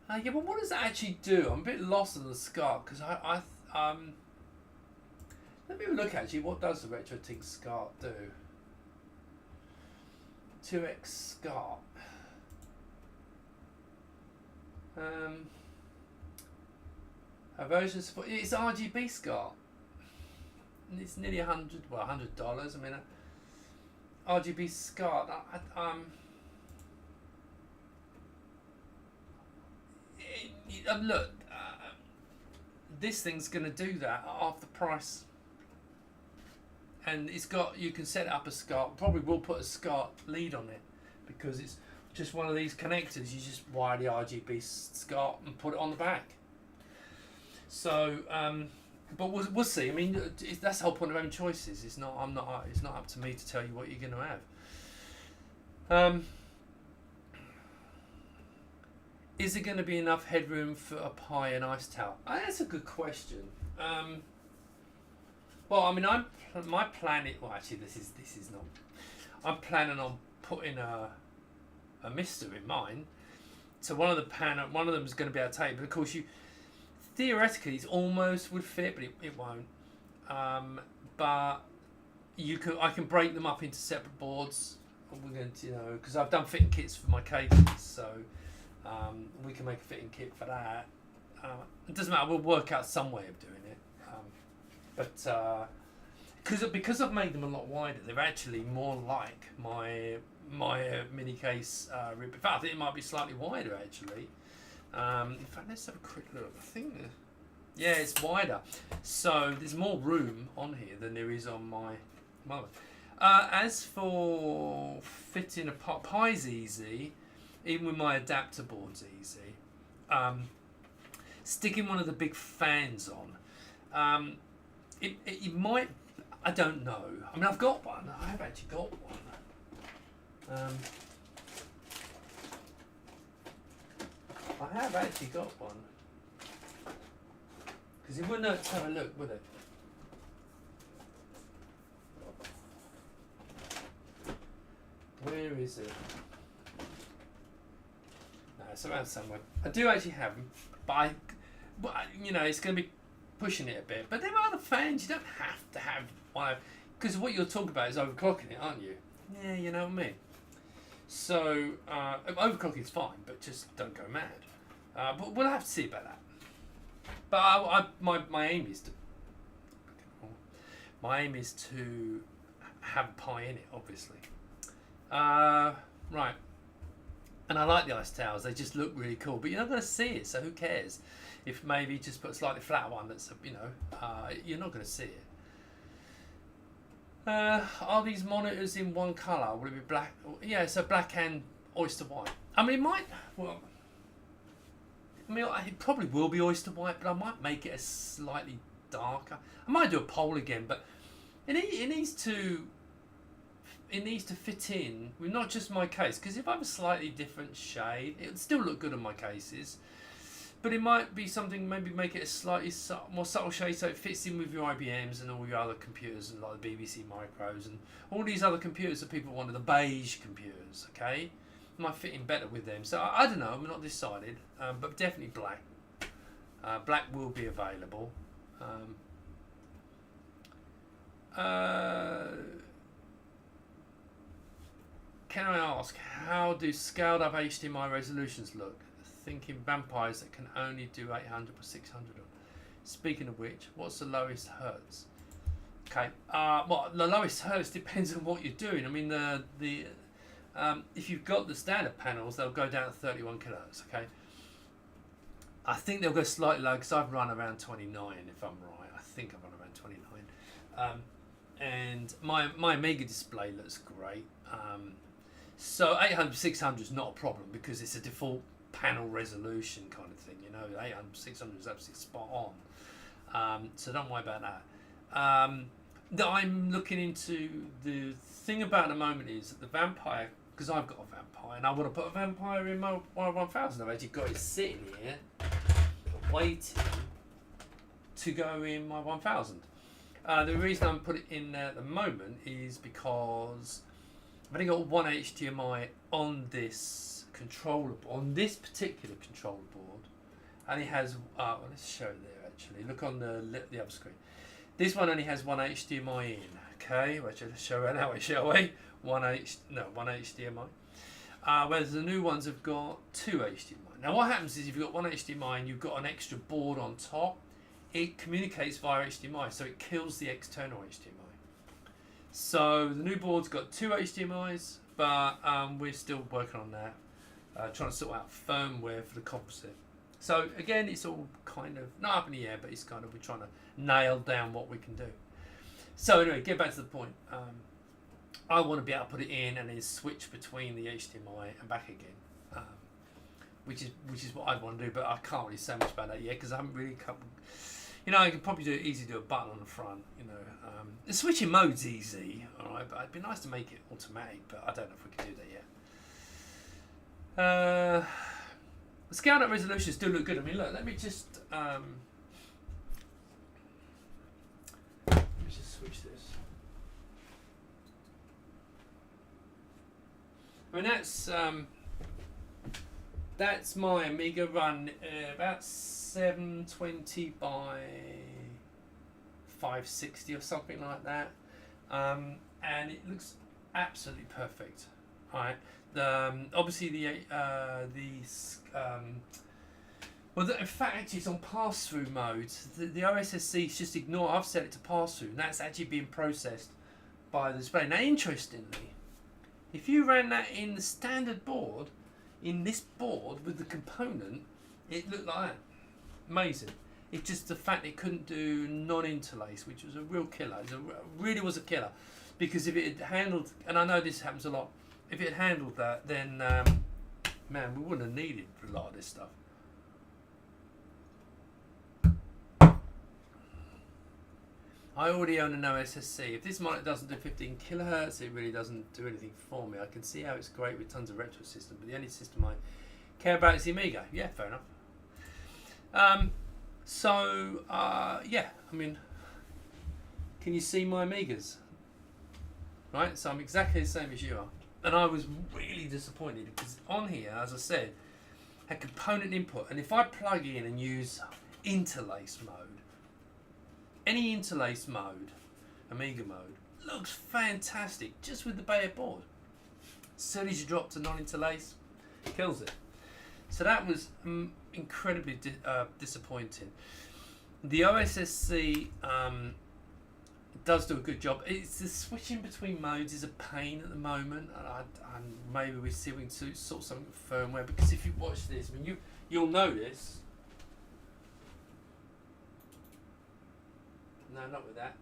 Yeah, but what does that actually do? I'm a bit lost on the SCART because let me have a look actually. What does the RetroTink SCART do? 2x SCART. A version support. It's RGB SCART. And it's nearly $100. Well, $100. I mean, RGB SCART. Look, this thing's going to do that at half the price, and you can set it up a SCART. Probably will put a SCART lead on it because it's just one of these connectors. You just wire the RGB SCART and put it on the back. So, but we'll see. I mean, that's the whole point of having choices. It's not up to me to tell you what you're going to have. Is there going to be enough headroom for a Pi and Ice Tower? That's a good question. Well, I mean, my plan is, well, actually, this is not. I'm planning on putting a Mister in mine. So one of them is going to be able to take, but of course theoretically it almost would fit, but it won't. But I can break them up into separate boards. We're going to, because I've done fitting kits for my cables, so. We can make a fitting kit for that. It doesn't matter. We'll work out some way of doing it. But because I've made them a lot wider, they're actually more like my mini case. In fact, I think it might be slightly wider actually. In fact, let's have a quick look. I think, yeah, it's wider. So there's more room on here than there is on my mother. As for fitting a Pi's easy. Even with my adapter board's easy. Sticking one of the big fans on. It might. I don't know. I mean, I've got one. I have actually got one. I have actually got one. Because it wouldn't hurt to have a look, would it? Where is it? It's around somewhere. I do actually have them, but it's going to be pushing it a bit. But there are other fans. You don't have to have one, because what you're talking about is overclocking it, aren't you? Yeah, you know what I mean. So overclocking is fine, but just don't go mad. But we'll have to see about that. But my aim is to have a Pi in it, obviously. Right. And I like the ice towers, they just look really cool, but you're not going to see it, so who cares? If maybe just put a slightly flatter one that's, you're not going to see it. Are these monitors in one colour? Will it be black? Yeah, so black and oyster white. I mean, it probably will be oyster white, but I might make it a slightly darker. I might do a poll again, but it needs to fit in with not just my case, because if I have a slightly different shade, it would still look good on my cases, but it might be something, maybe make it a slightly more subtle shade so it fits in with your IBMs and all your other computers, and like the BBC Micros and all these other computers that people wanted, the beige computers, okay? It might fit in better with them. So I don't know, I'm not decided, but definitely black. Black will be available. Can I ask, how do scaled up HDMI resolutions look? Thinking vampires that can only do 800 or 600. Speaking of which, what's the lowest hertz? Okay, well, the lowest hertz depends on what you're doing. I mean, if you've got the standard panels, they'll go down to 31 kilohertz. Okay, I think they'll go slightly low because I've run around 29, if I'm right. I think I've run around 29, and my Amiga display looks great. So 800, 600 is not a problem because it's a default panel resolution kind of thing. 800, 600 is absolutely spot on. So don't worry about that. that I'm looking into. The thing about the moment is that the vampire, because I've got a vampire and I want to put a vampire in my 1000. I've actually got it sitting here waiting to go in my 1000. The reason I'm putting it in there at the moment is because I've only got one HDMI on this controller, on this particular controller board, and it has. Let's show it there. Actually, look on the other screen. This one only has one HDMI in. Okay, which I'll show it now. Shall we? One HDMI. Whereas the new ones have got two HDMI. Now, what happens is if you've got one HDMI and you've got an extra board on top, it communicates via HDMI, so it kills the external HDMI. So the new board's got two HDMIs, but we're still working on that, trying to sort out firmware for the composite. So again, it's all kind of not up in the air, but it's kind of we're trying to nail down what we can do. So anyway, get back to the point. I want to be able to put it in and then switch between the HDMI and back again, which is what I want to do. But I can't really say much about that yet because I haven't really come. You know, I can probably do a button on the front. You know, the switching mode's easy, all right. But it'd be nice to make it automatic. But I don't know if we can do that yet. The scaled up resolutions do look good. I mean, look. Let me just switch this. I mean, that's my Amiga run, about 720 by 560 or something like that, and it looks absolutely perfect. All right. Obviously in fact, it's on pass-through mode. The OSSC is just ignore. I've set it to pass-through, and that's actually being processed by the display. Now, interestingly, if you ran that in the standard board, in this board with the component, it looked like that. Amazing. It's just the fact it couldn't do non-interlace, which was a real killer. It really was a killer, because if it had handled, and I know this happens a lot, if it had handled that, then man, we wouldn't have needed a lot of this stuff. I already own an OSSC. If this monitor doesn't do 15 kilohertz, it really doesn't do anything for me. I can see how it's great with tons of retro systems, but the only system I care about is the Amiga. Yeah, fair enough. Yeah, I mean, can you see my Amigas? Right, so I'm exactly the same as you are. And I was really disappointed because on here, as I said, had component input, and if I plug in and use interlace mode, any interlace mode, Amiga mode, looks fantastic just with the Bayer board. As soon as you drop to non-interlace, kills it. So that was incredibly disappointing. The OSSC does do a good job. It's the switching between modes is a pain at the moment, and maybe we see we can sort something with firmware, because if you watch this, I mean, you'll notice. No, not with that,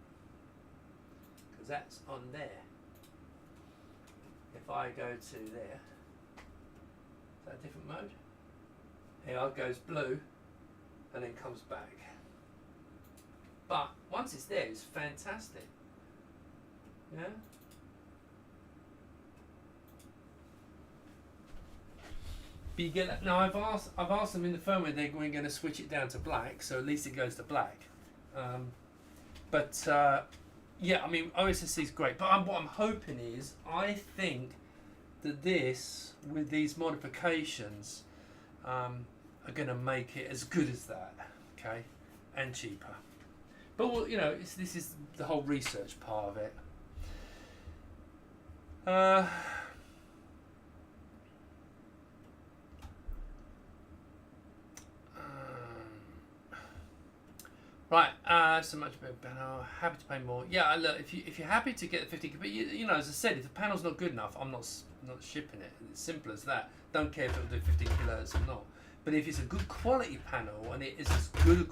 because that's on there. If I go to there, is that a different mode? Here it goes blue and then comes back. But once it's there, it's fantastic. Yeah. But you get that. Now I've asked them in the firmware they're going to switch it down to black, so at least it goes to black. Yeah, I mean, OSSC is great, but what I'm hoping is, I think that this, with these modifications, are going to make it as good as that, okay, and cheaper. But well, you know, this is the whole research part of it. Right, so much better panel. Happy to pay more. Yeah, look, if you're happy to get the 50, but you know, as I said, if the panel's not good enough, I'm not shipping it. It's simple as that. Don't care if it'll do 15 kilohertz or not. But if it's a good quality panel and it is as good,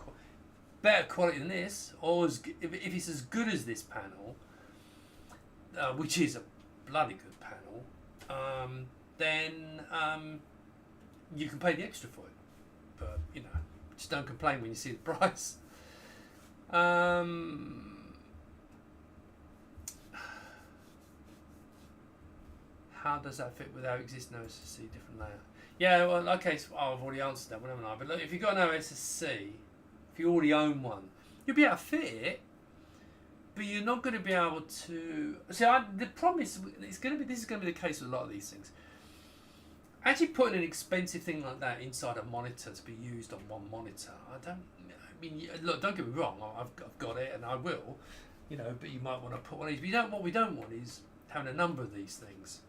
better quality than this, or if it's as good as this panel, which is a bloody good panel, then you can pay the extra for it. But you know, just don't complain when you see the price. How does that fit with our existing OSSC different layer? Yeah, well, okay, so I've already answered that one, haven't I? But look, if you've got an OSSC, if you already own one, you'll be able to fit it, but you're not going to be able to. See, the problem is, this is going to be the case with a lot of these things. Actually, putting an expensive thing like that inside a monitor to be used on one monitor, I mean, look, don't get me wrong, I've got it and I will, but you might want to put one of these. What we don't want is having a number of these things.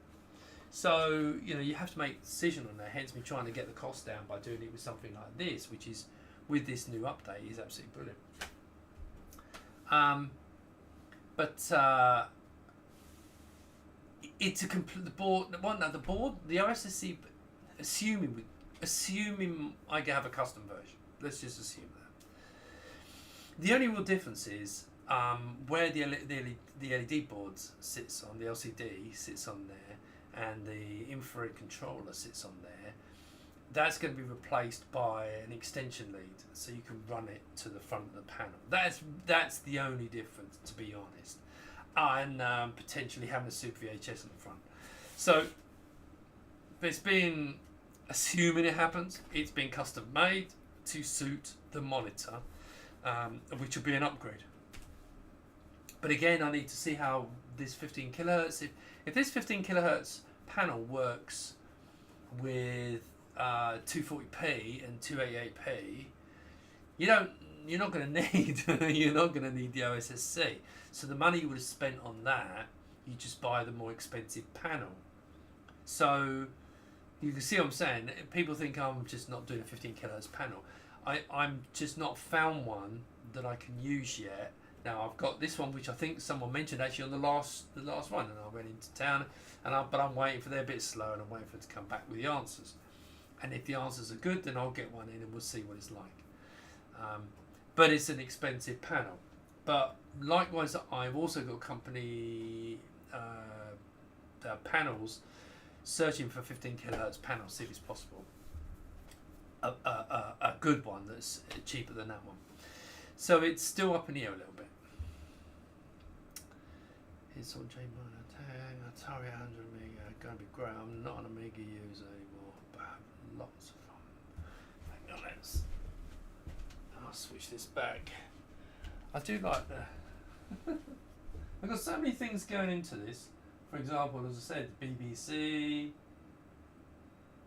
So, you have to make a decision on that, hence me trying to get the cost down by doing it with something like this, which is, with this new update, is absolutely brilliant. It's a complete, the OSSC, assuming I have a custom version, let's just assume that. The only real difference is where the LED boards sits on, the LCD sits on there, and the infrared controller sits on there. That's going to be replaced by an extension lead, so you can run it to the front of the panel. That's the only difference, to be honest. And potentially having a Super VHS on the front. So it's been, assuming it happens, it's been custom made to suit the monitor, which will be an upgrade. But again, I need to see how this 15 kilohertz, if this 15 kilohertz panel works with 240p and 288p, you're not going to need the OSSC. So the money you would have spent on that, you just buy the more expensive panel. So you can see what I'm saying. People think I'm just not doing a 15 kilohertz panel. I'm just not found one that I can use yet. Now I've got this one, which I think someone mentioned actually on the last one, and I went into town, but I'm waiting for, they're a bit slow, and I'm waiting for it to come back with the answers. And if the answers are good, then I'll get one in and we'll see what it's like. But it's an expensive panel. But likewise, I've also got company panels searching for 15 kilohertz panels, see if it's possible. A good one that's cheaper than that one. So it's still up in the air a little bit. It's on Atari 100 Amiga, going to be great. I'm not an Amiga user anymore, but I have lots of fun. Hang on, I'll switch this back. I do like that. I've got so many things going into this. For example, as I said, BBC.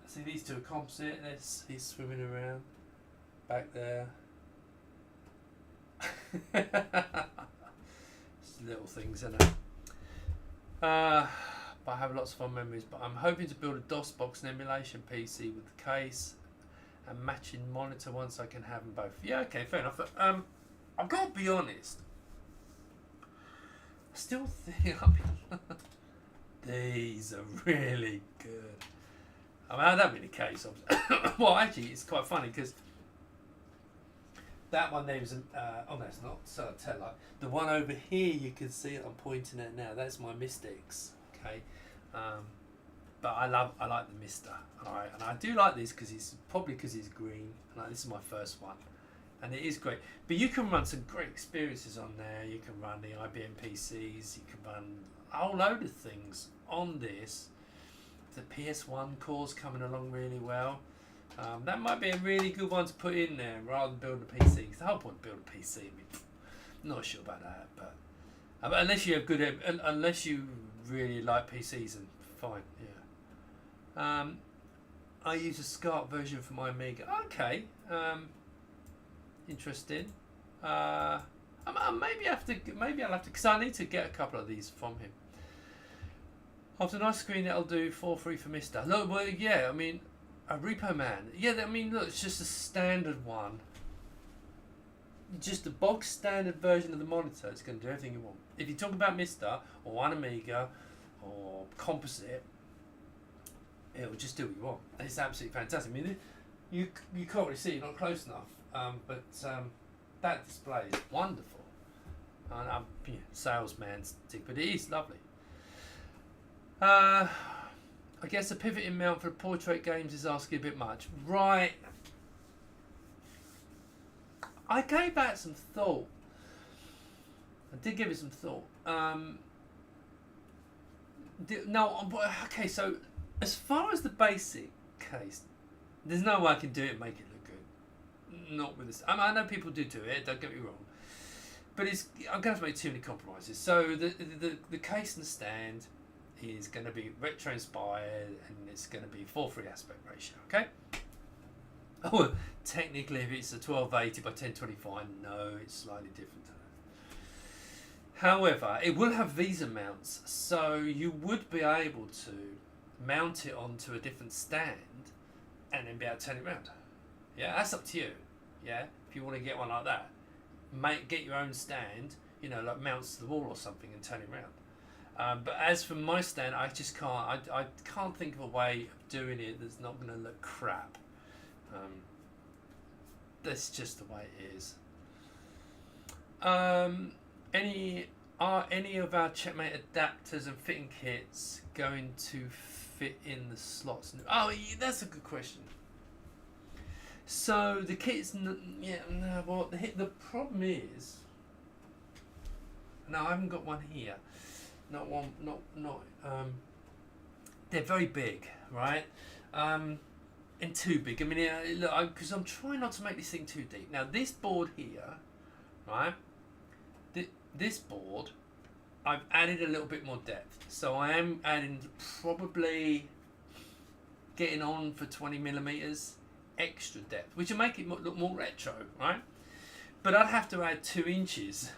See, these two are composite. He's swimming around back there. Just little things, isn't it? But I have lots of fun memories. But I'm hoping to build a DOS box and emulation PC with the case and matching monitor once I can have them both. Yeah, okay, fair enough. I've got to be honest. I still think these are really good. I mean, that'd be the case. Well, actually, it's quite funny because that one there is oh no, it's not. So tell like the one over here, you can see it. I'm pointing at now. That's my Mystics. Okay, but I like the Mister. All right, and I do like this because he's green. Like this is my first one, and it is great. But you can run some great experiences on there. You can run the IBM PCs. You can run a whole load of things on this. The PS1 core's coming along really well. That might be a really good one to put in there rather than building a PC. It's the whole point of building a PC. I mean, I'm not sure about that, but unless you have good, unless you really like PCs, then fine. Yeah. I use a SCART version for my Amiga. Okay. Interesting. Maybe I'll have to, because I need to get a couple of these from him. After a nice screen, that'll do 4.3 for Mister. Look, well, yeah, I mean, a Repo Man. Yeah, I mean, look, it's just a standard one. Just a box standard version of the monitor. It's going to do everything you want. If you talk about Mister or one Amiga or composite, it will just do what you want. It's absolutely fantastic. I mean, you can't really see it, not close enough. But that display is wonderful. And I'm salesman's stick, but it is lovely. I guess the pivoting mount for portrait games is asking a bit much. Right. I gave that some thought. I did give it some thought. No, okay, so as far as the basic case, there's no way I can do it and make it look good. Not with this. I know people do it, don't get me wrong. But I'm going to have to make too many compromises. So the case and the stand is going to be retro inspired, and it's going to be 4:3 aspect ratio, okay? Oh, technically if it's a 1280 by 1025, no, it's slightly different. However, it will have Visa mounts, so you would be able to mount it onto a different stand and then be able to turn it around. Yeah, that's up to you. Yeah, if you want to get one like that, get your own stand, like mounts to the wall or something and turn it around. But as for my stand, I just can't. I can't think of a way of doing it that's not going to look crap. That's just the way it is. Are any of our Checkmate adapters and fitting kits going to fit in the slots? Oh, yeah, that's a good question. So the kits, well, the problem is, no, I haven't got one here. Not. They're very big, right? And too big. I mean, look, because I'm trying not to make this thing too deep. Now, this board here, right? This board, I've added a little bit more depth. So I am adding probably getting on for 20 millimeters extra depth, which will make it look more retro, right? But I'd have to add 2 inches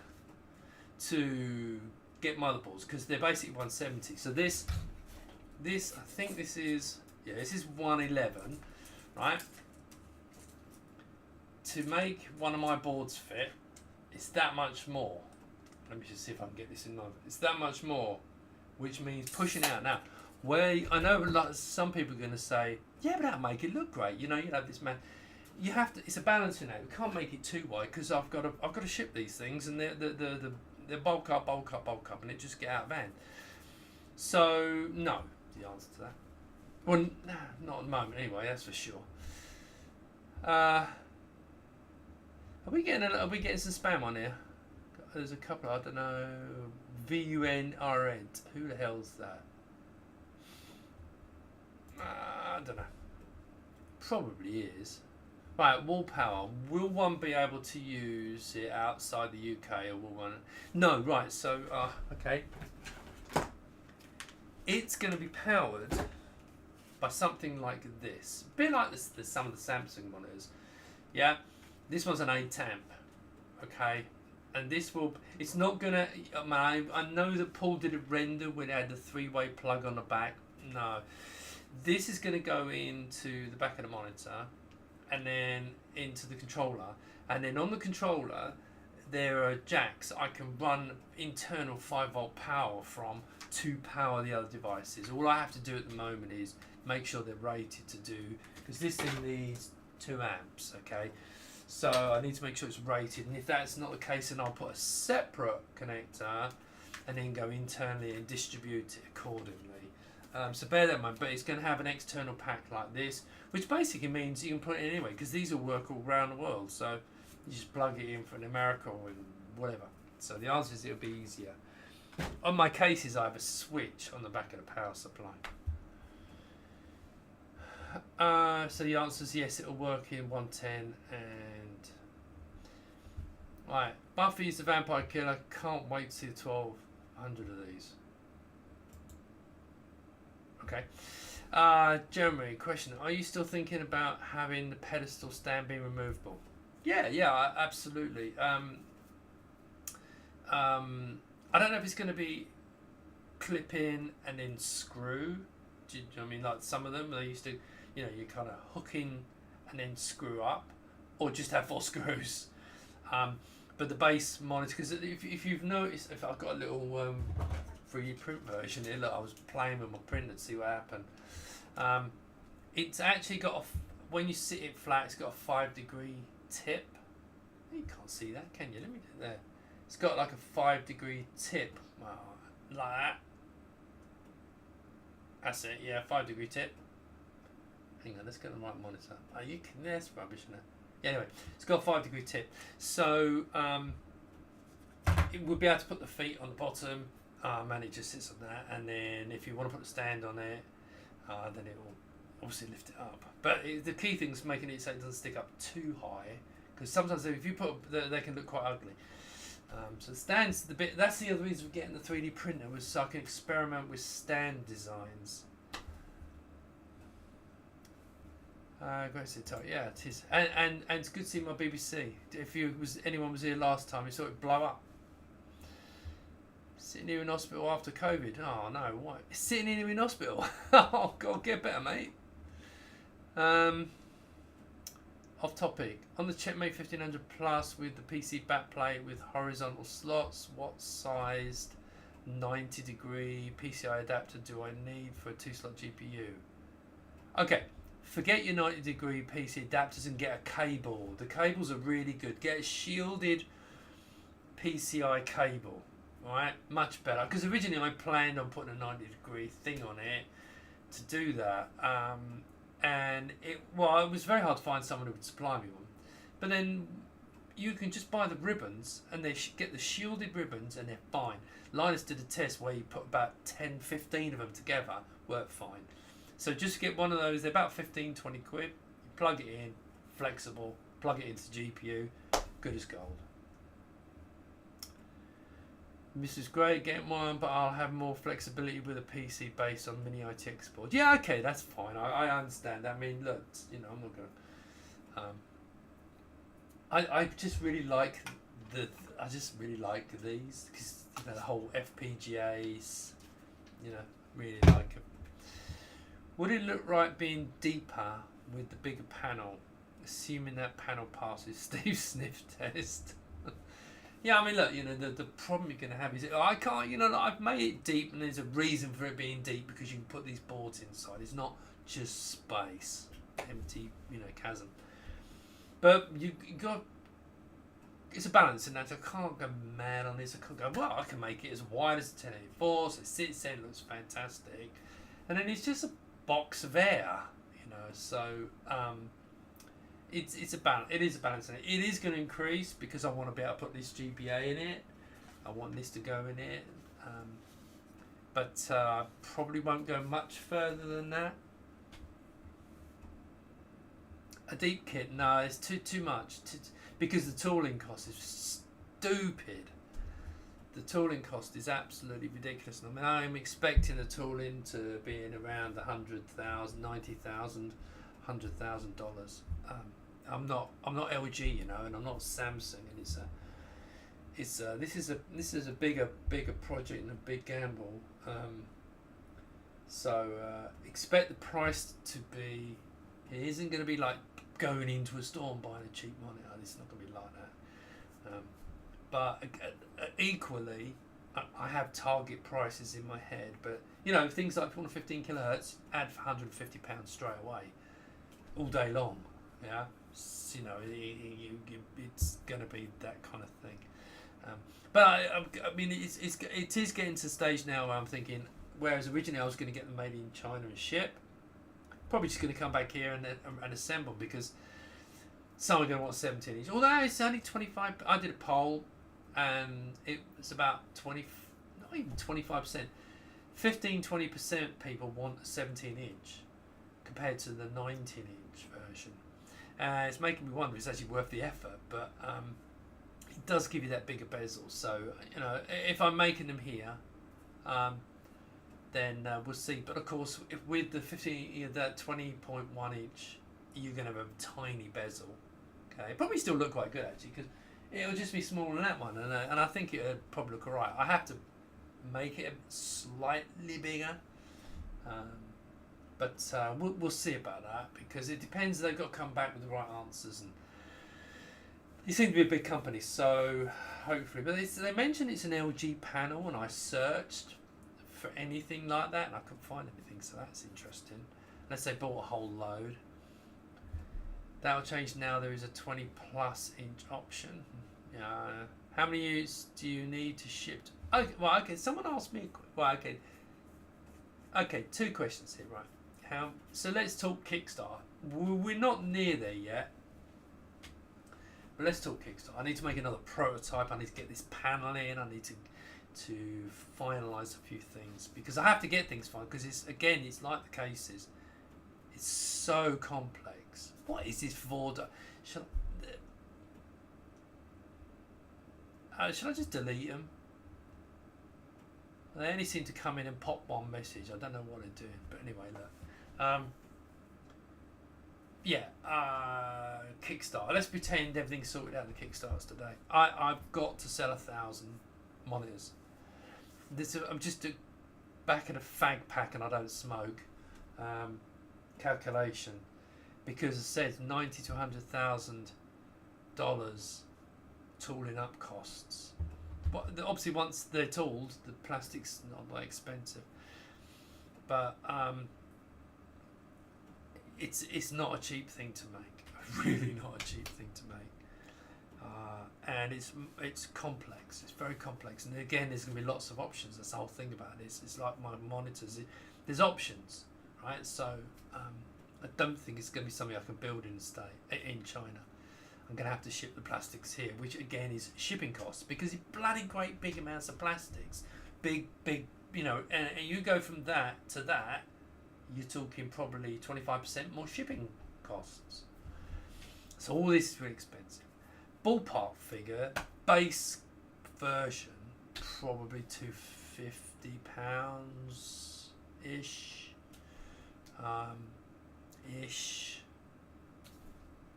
to get motherboards because they're basically 170. So this, I think this is 111, right? To make one of my boards fit, it's that much more. Let me just see if I can get this in line. It's that much more, which means pushing out. Now, where I know like some people are going to say, yeah, but that'll make it look great. You have this man. You have to. It's a balancing act. We can't make it too wide because I've got to ship these things and they're bulk up, and it just get out of hand. So no, the answer to that. Well, nah, not at the moment anyway. That's for sure. Are we getting some spam on here? There's a couple, I don't know, VUNRN. Who the hell's that? I don't know. Probably is. Right, wall power. Will one be able to use it outside the UK or will one? No, right, so, okay. It's going to be powered by something like this. A bit like some of the Samsung monitors. Yeah, this one's an 8 amp. Okay. And this it's not gonna, I know that Paul did a render when it had the 3-way plug on the back. No. This is gonna go into the back of the monitor and then into the controller. And then on the controller, there are jacks I can run internal 5-volt power from to power the other devices. All I have to do at the moment is make sure they're rated to do, because this thing needs 2 amps, okay? So I need to make sure it's rated, and if that's not the case, then I'll put a separate connector and then go internally and distribute it accordingly. So bear that in mind, but it's going to have an external pack like this, which basically means you can put it in anyway, because these will work all around the world. So you just plug it in for an America or whatever. So the answer is it'll be easier. On my cases, I have a switch on the back of the power supply. So the answer is yes, it'll work in 110 and right. Buffy's the Vampire Killer. Can't wait to see the 1200 of these. Okay. Jeremy, question: are you still thinking about having the pedestal stand being removable? Yeah, absolutely. I don't know if it's going to be clip in and then screw. Do you know what I mean? Like some of them, they used to, you kind of hook in and then screw up, or just have 4 screws. But the base monitor, because if you've noticed, if I've got a little 3D print version here, look, I was playing with my printer to see what happened. It's actually got when you sit it flat, it's got a 5-degree tip. You can't see that, can you? Let me do it there. It's got like a 5-degree tip, like that. That's it, yeah, 5-degree tip. Hang on, let's get the right monitor. Oh, you can, that's rubbish, isn't it? Yeah, anyway, it's got a 5-degree tip. So, it would be able to put the feet on the bottom, and it just sits on that. And then if you want to put a stand on it, then it will obviously lift it up. But the key thing is making it so it doesn't stick up too high, because sometimes if you put, they can look quite ugly. So the stand's the bit. That's the other reason for getting the 3D printer, was so I can experiment with stand designs. Great to see it. Yeah, it is, and it's good to see my BBC. If anyone was here last time, you saw it blow up. Sitting here in hospital after COVID. Oh no, what? Sitting here in hospital. Oh God, get better, mate. Off topic. On the Checkmate 1500 Plus with the PC backplate with horizontal slots, what sized 90-degree PCI adapter do I need for a 2-slot GPU? Okay, forget your 90-degree PC adapters and get a cable. The cables are really good. Get a shielded PCI cable. Alright, much better. Because originally I planned on putting a 90-degree thing on it to do that. And it was very hard to find someone who would supply me one. But then you can just buy the ribbons, and they get the shielded ribbons, and they're fine. Linus did a test where you put about 10, 15 of them together, work fine. So just get one of those. They're about 15, 20 quid. You plug it in, flexible, plug it into the GPU, good as gold. Mrs. Gray, get one, but I'll have more flexibility with a PC based on mini ITX board. Yeah, okay, that's fine. I understand. I mean, look, I'm not gonna. I just really like these, because the whole FPGAs, really like them. Would it look right being deeper with the bigger panel, assuming that panel passes Steve's sniff test? Yeah, I mean, look, the problem you're going to have is I can't, I've made it deep, and there's a reason for it being deep, because you can put these boards inside. It's not just space, empty, chasm. But you got, it's a balance in that. I can't go mad on this. I can't go, well, I can make it as wide as a 1084, so it sits there, it looks fantastic. And then it's just a box of air, so... It's a balance. It is a balance in it. It is going to increase because I want to be able to put this GPA in it. I want this to go in it, but I probably won't go much further than that. A deep kit, no, it's too much. Because the tooling cost is stupid. The tooling cost is absolutely ridiculous. I mean, I'm expecting the tooling to be in around the $100,000, $90,000, $100,000. I'm not LG, and I'm not Samsung, and this is a bigger project and a big gamble. So expect the price to be. It isn't going to be like going into a store and buying a cheap monitor. It's not going to be like that. But equally, I have target prices in my head. But things like if you want a 15 kilohertz, add for £150 straight away, all day long. Yeah, it's going to be that kind of thing. But I mean, it is getting to the stage now where I'm thinking, whereas originally I was going to get them made in China and ship, probably just going to come back here and assemble, because some are going to want 17 inch. Although it's only 25. I did a poll, and it was about 20, not even 25%. 15-20% people want a 17 inch compared to the 19 inch version. It's making me wonder if it's actually worth the effort, but it does give you that bigger bezel. So if I'm making them here, then we'll see. But of course, if with the 20.1 inch, you're going to have a tiny bezel. Okay, probably still look quite good actually, because it'll just be smaller than that one, and I think it'll probably look alright. I have to make it slightly bigger. But we'll see about that, because it depends. They've got to come back with the right answers, and they seem to be a big company, so hopefully. But they mentioned it's an LG panel, and I searched for anything like that, and I couldn't find anything, so that's interesting. Unless they bought a whole load. That'll change now. There is a 20+ inch option. How many units do you need to ship? Okay. Someone asked me. Okay. 2 questions here, right? So let's talk Kickstarter. We're not near there yet, but let's talk Kickstarter. I need to make another prototype. I need to get this panel in. I need to to finalise a few things, because I have to get things finalised, because it's like the cases, it's so complex. What is this Vorda? Should I just delete them? They only seem to come in and pop one message. I don't know what they're doing, but anyway, look. Kickstarter. Let's pretend everything's sorted out in the Kickstarters today. I've got to sell 1,000 monitors. I'm just back at a fag pack and I don't smoke. Calculation, because it says $90,000 to $100,000 tooling up costs. But obviously, once they're tooled, the plastic's not that expensive. But it's not a cheap thing to make. Really not a cheap thing to make. And it's complex. It's very complex. And again, there's going to be lots of options. That's the whole thing about this. It's like my monitors. There's options, right? So I don't think it's going to be something I can build in China. I'm going to have to ship the plastics here, which again is shipping costs, because it's bloody great big amounts of plastics, big, you know, and you go from that to that, you're talking probably 25% more shipping costs. So all this is really expensive. Ballpark figure, base version, probably £250 ish.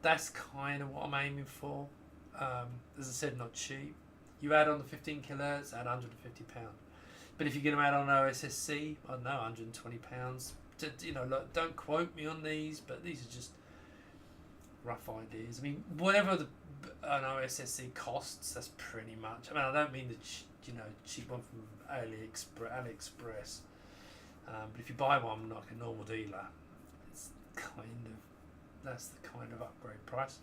That's kind of what I'm aiming for. As I said, not cheap. You add on the 15 kilohertz, add £150. But if you're going to add on OSSC, I don't know, £120. You know, look, don't quote me on these, but these are just rough ideas. I mean, whatever an OSSC costs, that's pretty much. I mean, I don't mean the cheap one from AliExpress. But if you buy one like a normal dealer, it's that's the kind of upgrade price.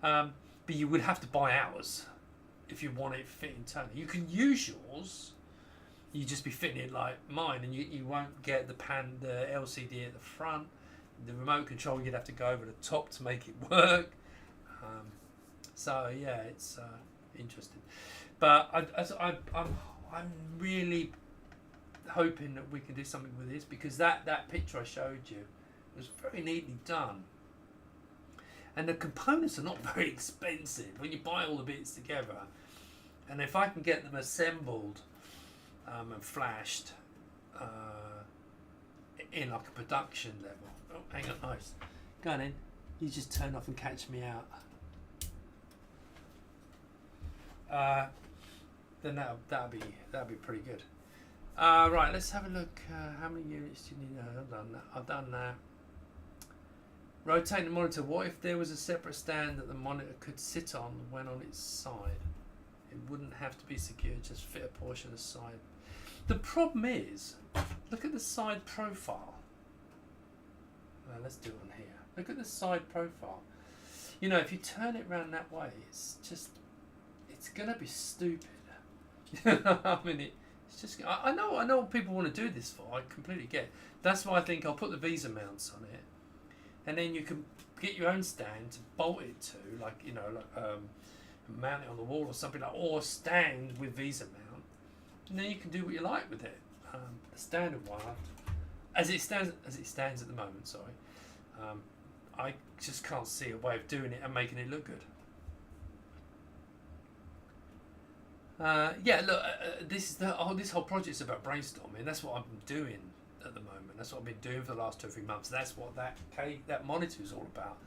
But you would have to buy ours if you want it fit internally. You can use yours. You just be fitting it like mine, and you won't get the LCD at the front. The remote control, you'd have to go over the top to make it work. So yeah, it's interesting. But I'm really hoping that we can do something with this, because that picture I showed you was very neatly done. And the components are not very expensive when you buy all the bits together. And if I can get them assembled and flashed in like a production level. Oh, hang on, nice. Go on in. You just turn off and catch me out. Then that'll be pretty good. Right, let's have a look. How many units do you need? I've done that. Rotate the monitor. What if there was a separate stand that the monitor could sit on when on its side? It wouldn't have to be secured, just fit a portion of the side. The problem is, look at the side profile. Let's do it on here. Look at the side profile. You know, if you turn it around that way, it's going to be stupid. I mean, it's just. I know what people want to do this for. I completely get it. That's why I think I'll put the Visa mounts on it. And then you can get your own stand to bolt it to, like, you know, mount it on the wall or something, like, or stand with Visa mount. And then you can do what you like with it. The standard one, as it stands at the moment. Sorry, I just can't see a way of doing it and making it look good. Yeah, look, this whole project's about brainstorming. That's what I'm doing at the moment. That's what I've been doing for the last 2 or 3 months. That's what that monitor is all about.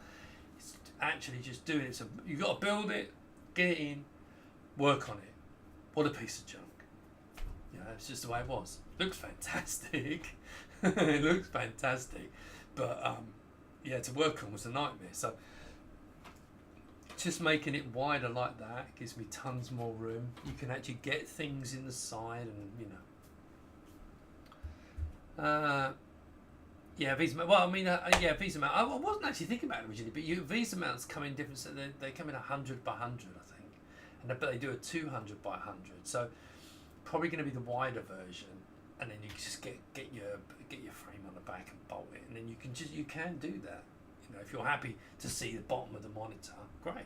It's actually just doing it. So you've got to build it, get it in, work on it. What a piece of junk. You know, it's just the way it was. Looks fantastic. It looks fantastic. But yeah, to work on was a nightmare. So just making it wider like that gives me tons more room. You can actually get things in the side, and you know. Yeah, Visa mount. Well, I mean, yeah, Visa mount. I wasn't actually thinking about it originally, but Visa mounts come in different. So they come in 100 by 100, I think, and but they do a 200 by 100. So probably going to be the wider version, and then you just get your frame on the back and bolt it, and then you can do that. You know, if you're happy to see the bottom of the monitor, great.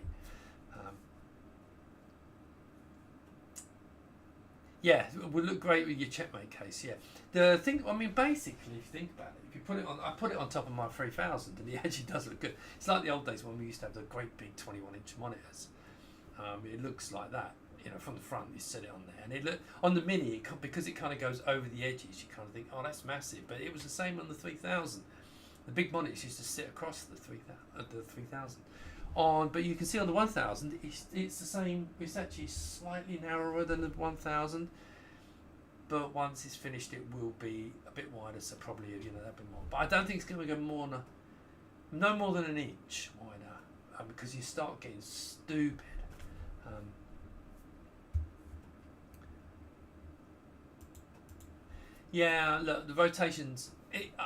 Yeah, it would look great with your checkmate case. Yeah, the thing. I mean, basically, if you think about it, if you put it on, I put it on top of my 3000, and it actually does look good. It's like the old days when we used to have the great big 21-inch monitors. It looks like that, from the front. You set it on there, and it look on the mini because it kind of goes over the edges. You kind of think, oh, that's massive, but it was the same on the 3000. The big monitors used to sit across the 3000. But you can see on the 1000, it's the same. It's actually slightly narrower than the 1000, but once it's finished, it will be a bit wider. So probably that bit more. But I don't think it's going to go no more than an inch wider, because you start getting stupid. Yeah, look, the rotations.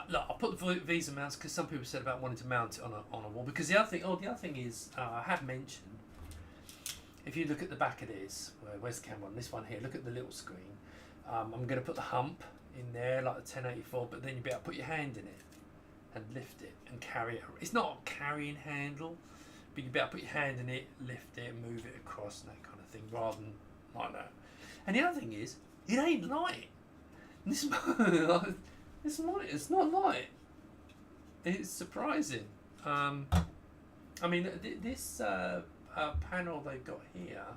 Look, I'll put the Visa mounts because some people said about wanting to mount it on a wall. Because the other thing is, I have mentioned, if you look at the back of this, where's the camera on this one here? Look at the little screen. I'm going to put the hump in there like the 1084, but then you'll be able to put your hand in it and lift it and carry it. It's not a carrying handle, but you'll be able to put your hand in it, lift it, and move it across and that kind of thing, rather than like that. And the other thing is, it ain't light. This monitor's not light. It's surprising. I mean, this panel they've got here, I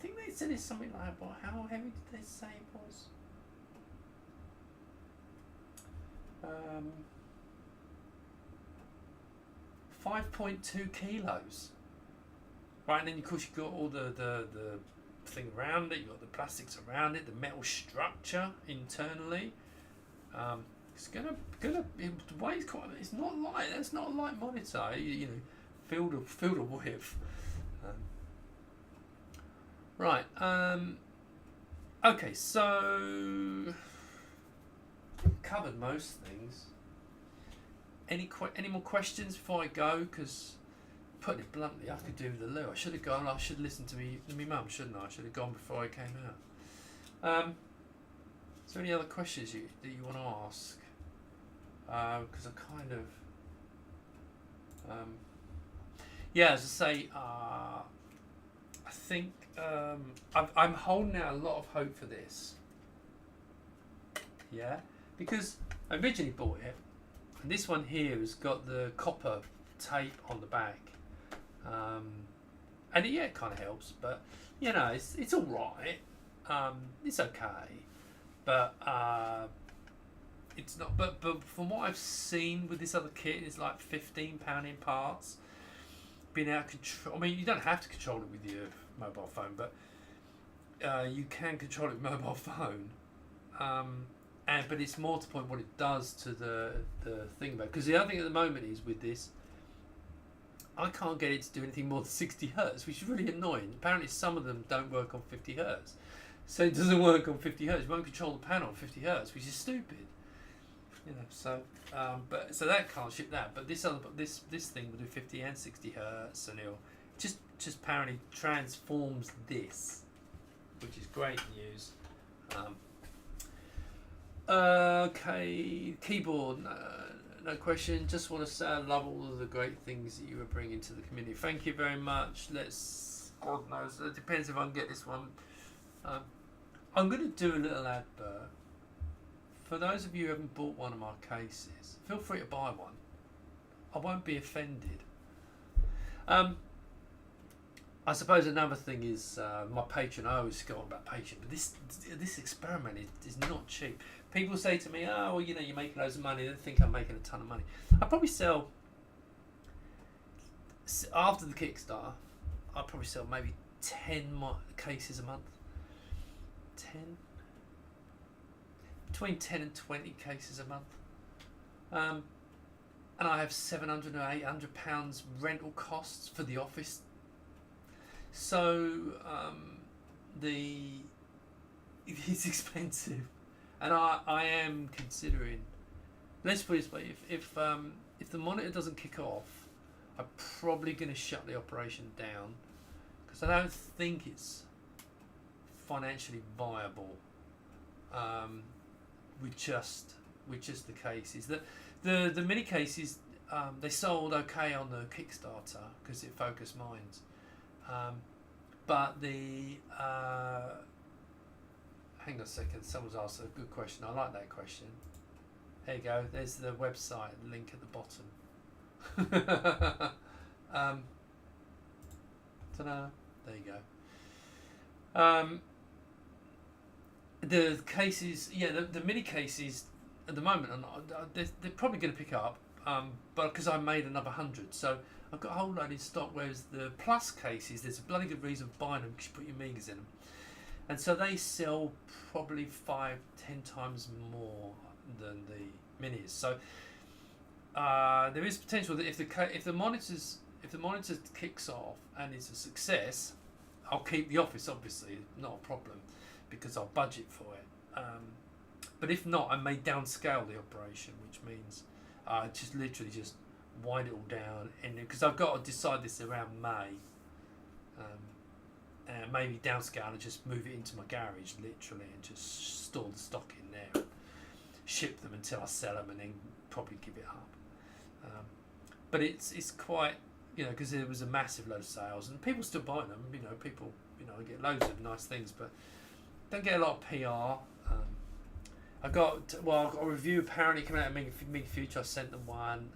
think they said it's something like, well, how heavy did they say it was? 5.2 kilos. Right, and then of course you've got all the thing around it, you've got the plastics around it, the metal structure internally. It's gonna the way it's quite. It's not light. That's not a light monitor. Field of width. Right. Okay. So covered most things. Any more questions before I go? Because putting it bluntly, I could do with the loo. I should have gone. I should listen to me mum, shouldn't I? I should have gone before I came out. Is there any other questions that you want to ask? Because I kind of, as I say, I think I'm holding out a lot of hope for this. Yeah, because I originally bought it, and this one here has got the copper tape on the back, and it kind of helps, but it's all right. It's okay. But it's not. But from what I've seen with this other kit, it's like £15 in parts. Being out of control. I mean, you don't have to control it with your mobile phone, but you can control it with mobile phone. But it's more to the point what it does to the thing about. Because the other thing at the moment is with this, I can't get it to do anything more than 60 hertz, which is really annoying. Apparently, some of them don't work on 50 hertz. So it doesn't work on 50 hertz. You won't control the panel on 50 hertz, which is stupid. So that can't ship that. But this thing will do 50 and 60 hertz, and it'll just apparently transforms this, which is great news. Okay, keyboard. No question. Just want to say I love all of the great things that you are bringing to the community. Thank you very much. God knows. It depends if I can get this one. I'm going to do a little advert. For those of you who haven't bought one of my cases, feel free to buy one. I won't be offended. I suppose another thing is my Patreon. I always go on about Patreon, but this experiment is not cheap. People say to me, "Oh, well, you're making loads of money." They think I'm making a ton of money. I probably sell after the Kickstarter. I'll probably sell maybe 10 cases a month. 10, between 10 and 20 cases a month, and I have £700 or £800 rental costs for the office. So it's expensive, and I am considering. Let's put it this way: if the monitor doesn't kick off, I'm probably going to shut the operation down because I don't think it's financially viable with just the cases. The mini cases they sold okay on the Kickstarter because it focused minds, but hang on a second. Someone's asked a good question. I like that question. There you go. There's the website link at the bottom. Ta-da. There you go. The cases, the mini cases at the moment, they're probably going to pick up. But because I made another 100, so I've got a whole load in stock. Whereas the plus cases, there's a bloody good reason for buying them because you put your megas in them, and so they sell probably 5-10 times more than the minis. So there is potential that if the monitor kicks off and it's a success, I'll keep the office. Obviously, not a problem because I'll budget for it. But if not, I may downscale the operation, which means just literally just wind it all down, and because I've got to decide this around May, and maybe downscale and just move it into my garage literally and just store the stock in there, ship them until I sell them, and then probably give it up. But it's quite, because there was a massive load of sales and people still buying them. People get loads of nice things, but don't get a lot of PR. I've got a review apparently coming out of Mega Future. I sent them one.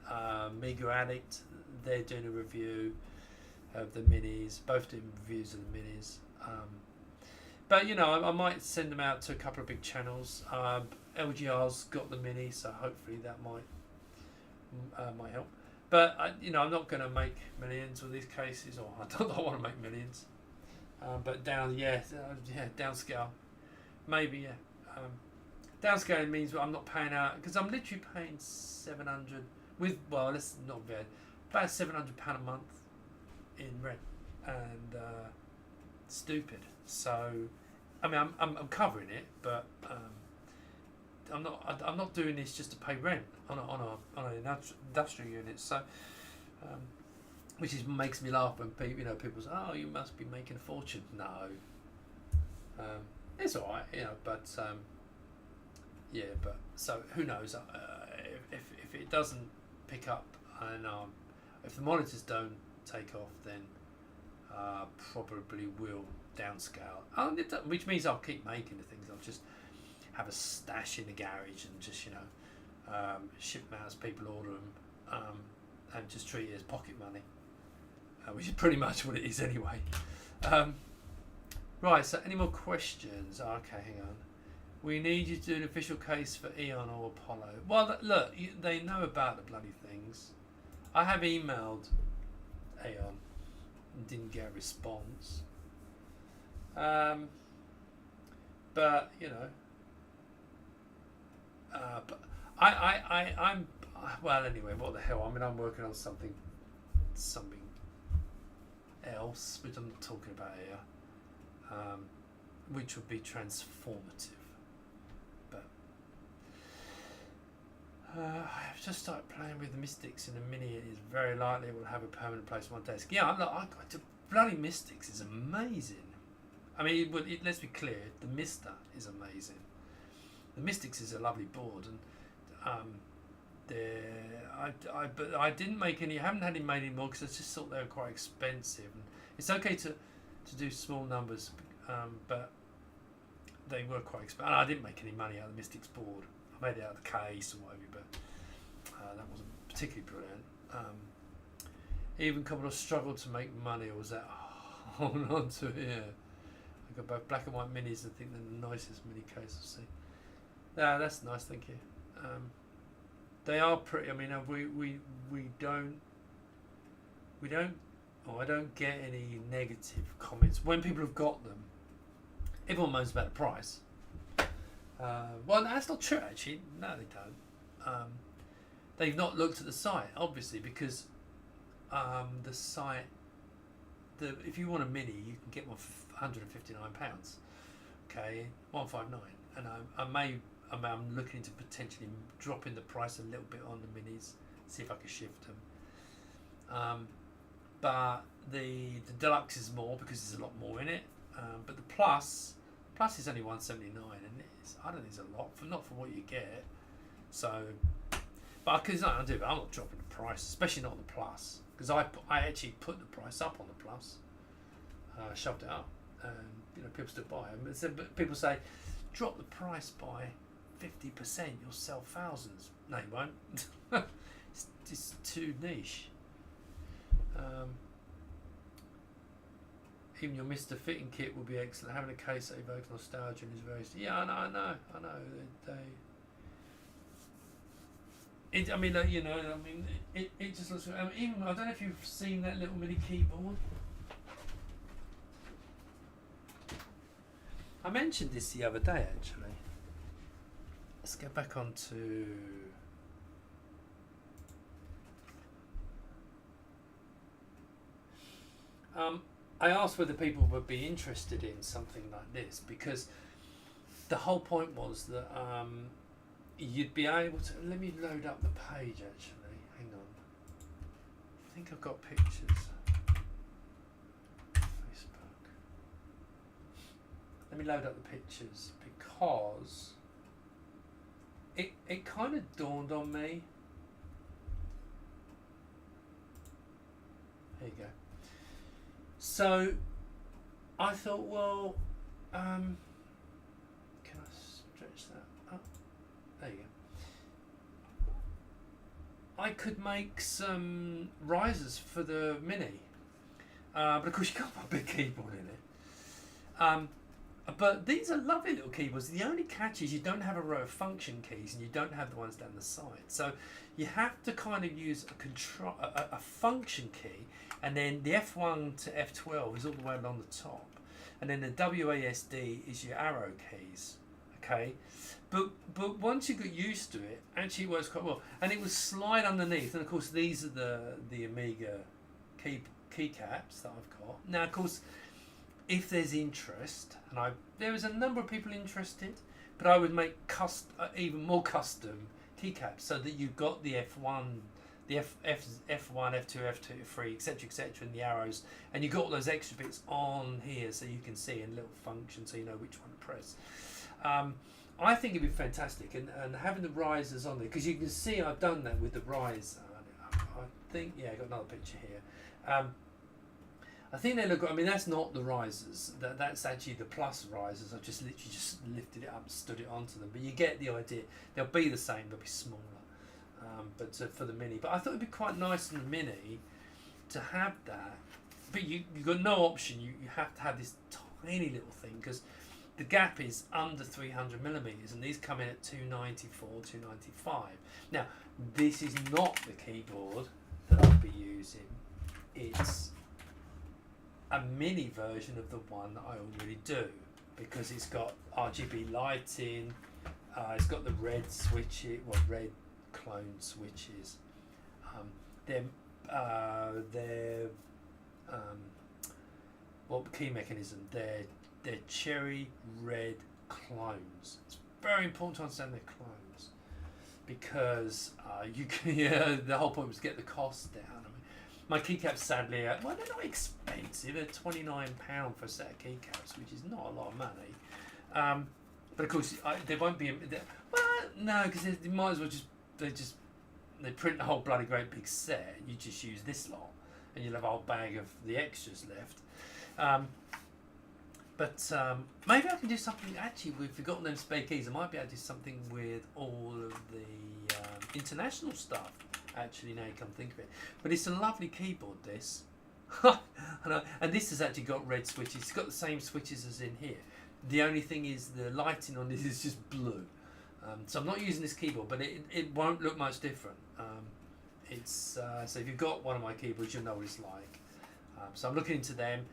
Mega Addict, they're doing a review of the minis. Both doing reviews of the minis. But I might send them out to a couple of big channels. LGR's got the mini, so hopefully that might help. But I'm not going to make millions with these cases, or I don't want to make millions. But downscale, maybe. Downscaling means I'm not paying out, because I'm literally paying 700 let's not bad, about £700 a month in rent, and stupid. So, I mean, I'm covering it, but I'm not doing this just to pay rent on an industrial unit. So, which makes me laugh when people say, "Oh, you must be making a fortune." No, it's all right, but. But so who knows? If it doesn't pick up, and if the monitors don't take off, then probably will downscale. Which means I'll keep making the things. I'll just have a stash in the garage and just ship them out as people order them, and just treat it as pocket money, which is pretty much what it is anyway. Right. So any more questions? Okay, hang on. We need you to do an official case for Eon or Apollo. Well, look, they know about the bloody things. I have emailed Eon and didn't get a response. But but I'm well anyway. What the hell? I mean, I'm working on something else, which I'm not talking about here, which would be transformative. I've just started playing with the Mystics in a mini. It is very likely it will have a permanent place on my desk. Yeah, the bloody Mystics is amazing. I mean, let's be clear, the Mister is amazing. The Mystics is a lovely board, and but I didn't make any. I haven't had any made anymore because I just thought they were quite expensive. And it's okay to do small numbers, but they were quite expensive. And I didn't make any money out of the Mystics board. I made it out of the case or whatever, but that wasn't particularly brilliant. Even Commodore struggled to make money, or was that holding on to it? Yeah. I've got both black and white minis. I think they're the nicest mini case I've seen. Yeah, that's nice, thank you. They are pretty. I mean, we don't. I don't get any negative comments when people have got them. Everyone moans about the price. Well, that's not true actually. No, they don't. They've not looked at the site, obviously, because the site. If you want a mini, you can get one for £159. Okay, 159, and I'm looking to potentially dropping the price a little bit on the minis, see if I can shift them. But the deluxe is more because there's a lot more in it. But the plus is only 179, and I don't think it's a lot not for what you get. So, but because I'm not dropping the price, especially not on the plus, because I actually put the price up on the plus, shoved it up, and people still buy them. But people say, drop the price by 50%, you'll sell thousands. No, you won't. It's too niche. Even your Mr. Fitting kit will be excellent. Having a case that evokes nostalgia and is very... Yeah, I know. It just looks... even, I don't know if you've seen that little mini keyboard. I mentioned this the other day, actually. Let's go back on to... I asked whether people would be interested in something like this, because the whole point was that you'd be able to... Let me load up the page, actually. Hang on. I think I've got pictures. Facebook. Let me load up the pictures, because it kind of dawned on me. There you go. So I thought, well, can I stretch that up? There you go. I could make some risers for the Mini, but of course you can't put a big keyboard in it. But these are lovely little keyboards. The only catch is you don't have a row of function keys and you don't have the ones down the side. So you have to kind of use a function key, and then the F1 to F12 is all the way along the top, and then the WASD is your arrow keys. Okay, but once you get used to it, actually it works quite well, and it will slide underneath. And of course these are the Amiga keycaps that I've got. Now of course, if there's interest, and there was a number of people interested, but I would make even more custom keycaps so that you've got the F1, the F1, F2, F2, F3, etc., and the arrows, and you've got all those extra bits on here so you can see in little functions so you know which one to press. I think it'd be fantastic, and having the risers on there, because you can see I've done that with the riser. I think, yeah, I got another picture here. I think they look. I mean, that's not the risers. That's actually the plus risers. I've just literally just lifted it up and stood it onto them. But you get the idea. They'll be the same. They'll be smaller. But for the Mini. But I thought it'd be quite nice in the Mini to have that. But you've got no option. You have to have this tiny little thing, because the gap is under 300 millimeters, and these come in at 294, 295. Now, this is not the keyboard that I'll be using. It's a mini version of the one that I already do, because it's got RGB lighting, it's got the red switches, well, red clone switches. What key mechanism? They're cherry red clones. It's very important to understand they're clones, because you can. The whole point was to get the cost down. My keycaps, sadly, they're not expensive. They're £29 for a set of keycaps, which is not a lot of money. But of course, they won't be. Well, no, because they might as well they print the whole bloody great big set. You just use this lot, and you'll have a whole bag of the extras left. But maybe I can do something. Actually, we've forgotten them spare keys. I might be able to do something with all of the international stuff. Actually, now you come think of it, but it's a lovely keyboard, this. And this has actually got red switches. It's got the same switches as in here. The only thing is the lighting on this is just blue. So I'm not using this keyboard, but it won't look much different. So if you've got one of my keyboards, you'll know what it's like. So I'm looking into them.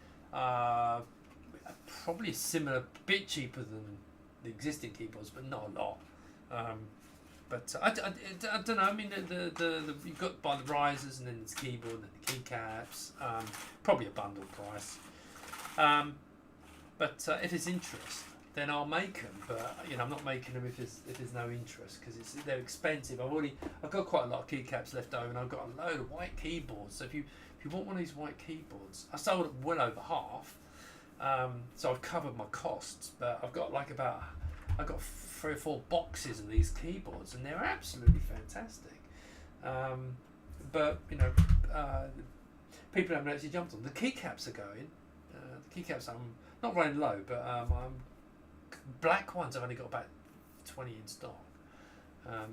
Probably similar, bit cheaper than the existing keyboards, but not a lot. But I don't know. I mean, you've got by the risers, and then it's keyboard and the keycaps. Probably a bundle price. But if there's interest, then I'll make them. But I'm not making them if there's no interest, because they're expensive. I've got quite a lot of keycaps left over, and I've got a load of white keyboards. So if you want one of these white keyboards, I sold well over half. So I've covered my costs, but I've got I've got 3 or 4 boxes of these keyboards, and they're absolutely fantastic. But people haven't actually jumped on. The keycaps are going. The keycaps I'm not running low, but I'm Black ones I've only got about 20 in stock. The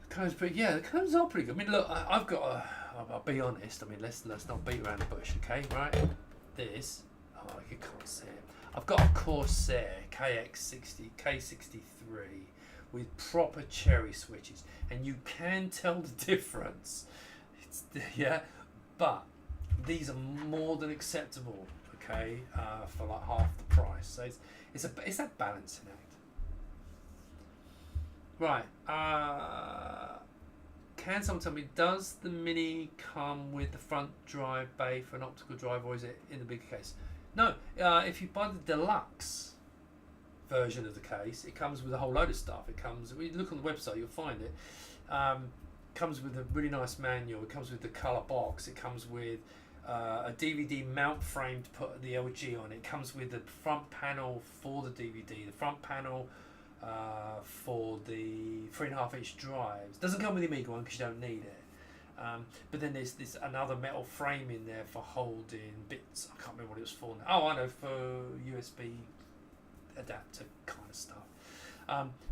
clothes, but yeah, the clothes are pretty good. I mean, look, I've got a. I'll be honest. I mean, let's not beat around the bush, okay? Right? This. Oh, you can't see it. I've got a Corsair K63 with proper cherry switches, and you can tell the difference. Yeah, but these are more than acceptable, okay, for like half the price. So it's that balancing act. Right. Can someone tell me, does the Mini come with the front drive bay for an optical drive, or is it in the bigger case? No. If you buy the deluxe version of the case, it comes with a whole load of stuff. It comes. If you look on the website, you'll find it. Comes with a really nice manual. It comes with the colour box. It comes with a DVD mount frame to put the LG on. It comes with the front panel for the DVD, the front panel for the 3.5-inch drives. Doesn't come with the Amiga one because you don't need it. But then there's this another metal frame in there for holding bits. I can't remember what it was for now. Oh, I know, for USB adapter kind of stuff.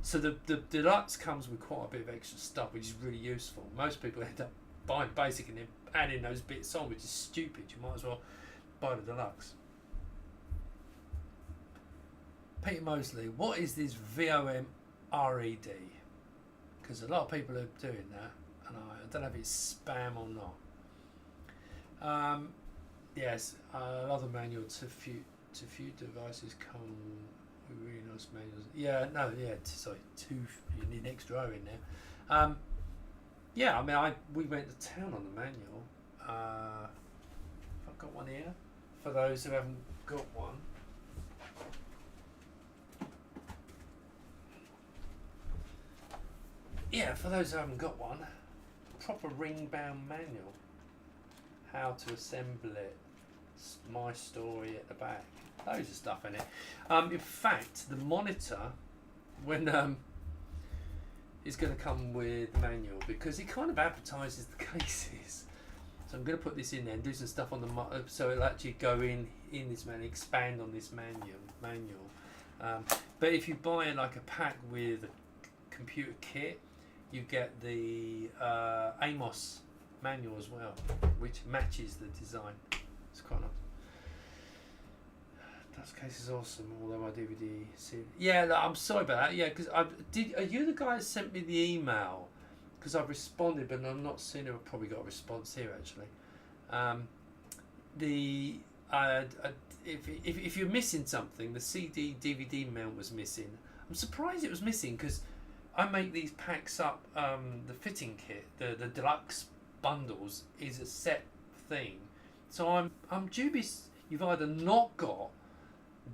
So the deluxe comes with quite a bit of extra stuff, which is really useful. Most people end up buying basic and then adding those bits on, which is stupid. You might as well buy the deluxe. Peter Mosley, what is this VOM RED? Because a lot of people are doing that, and I don't know if it's spam or not. Yes, another manual to few devices come with really nice manuals. Yeah, no, yeah, sorry, you need an extra O in there. Yeah, I mean, we went to town on the manual. I've got one here for those who haven't got one. Yeah, for those who haven't got one, proper ring-bound manual. How to assemble it. My story at the back. Loads of stuff in it. In fact, the monitor, when is going to come with the manual because it kind of advertises the cases. So I'm going to put this in there and do some stuff on the so it'll actually go in this manual, expand on this manual. But if you buy like a pack with a computer kit, you get the Amos manual as well, which matches the design. It's quite nice. That case is awesome, although my DVD series. Yeah, no, I'm sorry about that. Yeah, because are you the guy that sent me the email? Because I've responded, but I'm not seeing it. I've probably got a response here actually. If you're missing something, the CD DVD mount was missing. I'm surprised it was missing because I make these packs up. The fitting kit, the deluxe bundles, is a set thing. So I'm dubious. You've either not got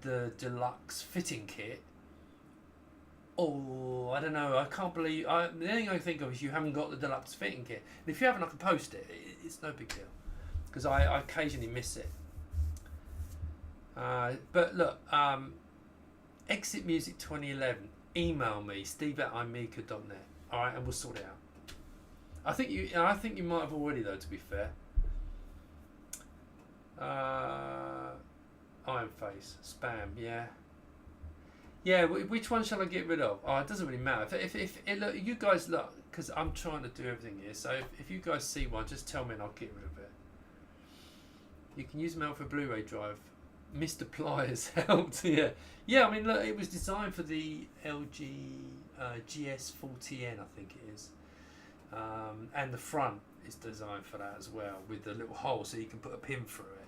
the deluxe fitting kit, or I don't know. I can't believe. The only thing I can think of is you haven't got the deluxe fitting kit. And if you haven't, I can post it. It's no big deal because I occasionally miss it. But look, Exit Music 2011. Email me, steve@imika.net. All right, and we'll sort it out. I think you might have already though. To be fair. Iron Face, spam, yeah. Which one shall I get rid of? Oh, it doesn't really matter. If look, you guys look, because I'm trying to do everything here. So if you guys see one, just tell me and I'll get rid of it. You can use mail for Blu-ray drive. Mr. Pliers helped. Yeah. I mean, look, it was designed for the LG GS40N, I think it is, and the front is designed for that as well, with the little hole so you can put a pin through it.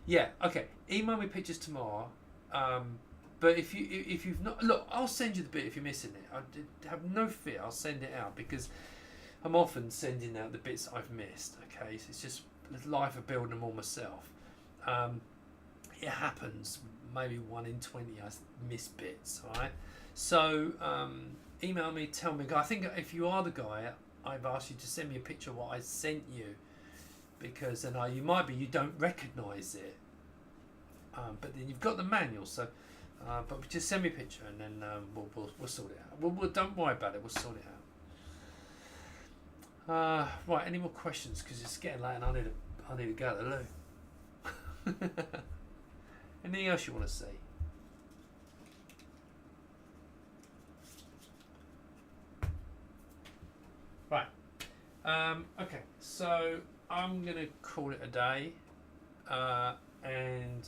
Yeah, okay. Email me pictures tomorrow. But if you've not, look, I'll send you the bit if you're missing it. I have no fear. I'll send it out because I'm often sending out the bits I've missed. Okay, so it's just the life of building them all myself. It happens. Maybe 1 in 20 I miss bits. All right. So email me. Tell me. I think if you are the guy, I've asked you to send me a picture of what I sent you. Because then you don't recognise it, but then you've got the manual. So, but just send me a picture and then we'll sort it out. We'll don't worry about it. We'll sort it out. Right. Any more questions? Because it's getting late and I need to go to the loo. Anything else you want to see? Right. Okay, so I'm going to call it a day. And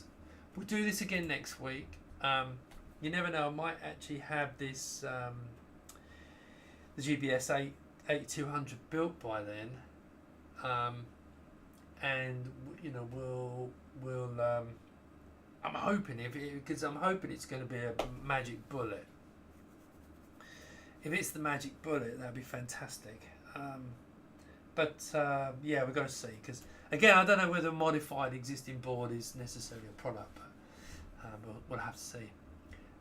we'll do this again next week. You never know, I might actually have this the GBS 8200 built by then, and you know we'll I'm hoping because I'm hoping it's going to be a magic bullet. If it's the magic bullet, that'd be fantastic. But yeah, we're going to see, because again, I don't know whether a modified existing board is necessarily a product, but we'll have to see.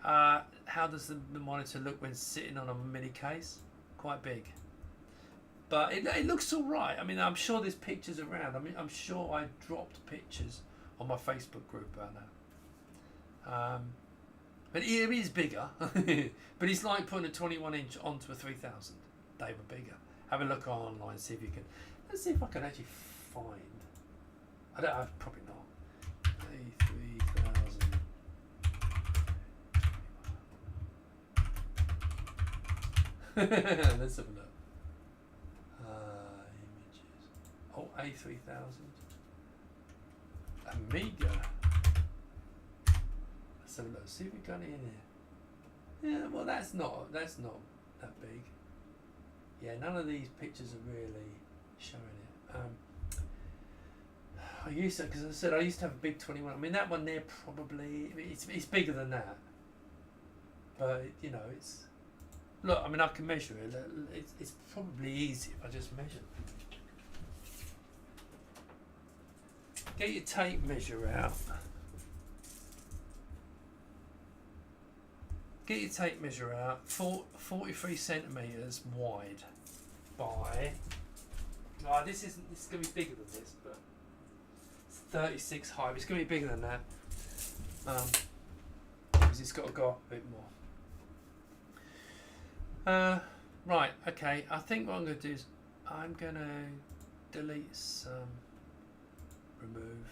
How does the monitor look when sitting on a mini case? Quite big, but it looks all right. I mean, I'm sure there's pictures around. I mean, I'm sure I dropped pictures on my Facebook group about that. But it is bigger. But it's like putting a 21-inch onto a 3000. They were bigger. Have a look online, see if you can. Let's see if I can actually find. I don't know, probably not. A3000. Let's have a look. Images. Oh, A3000. Amiga. Let's have a look. See if we've got it in here. Yeah, well, that's not that big. Yeah, none of these pictures are really showing it. I used to, because I said I used to have a big 21. I mean, that one there probably it's bigger than that. But you know, it's look. I mean, I can measure it. It's probably easy if I just measure. Get your tape measure out. Get your tape measure out. 43 centimeters wide by. Oh, this is going to be bigger than this, but it's 36 high. It's going to be bigger than that. Because it's got to go up a bit more. Right. Okay. I think what I'm going to do is I'm going to delete some. Remove.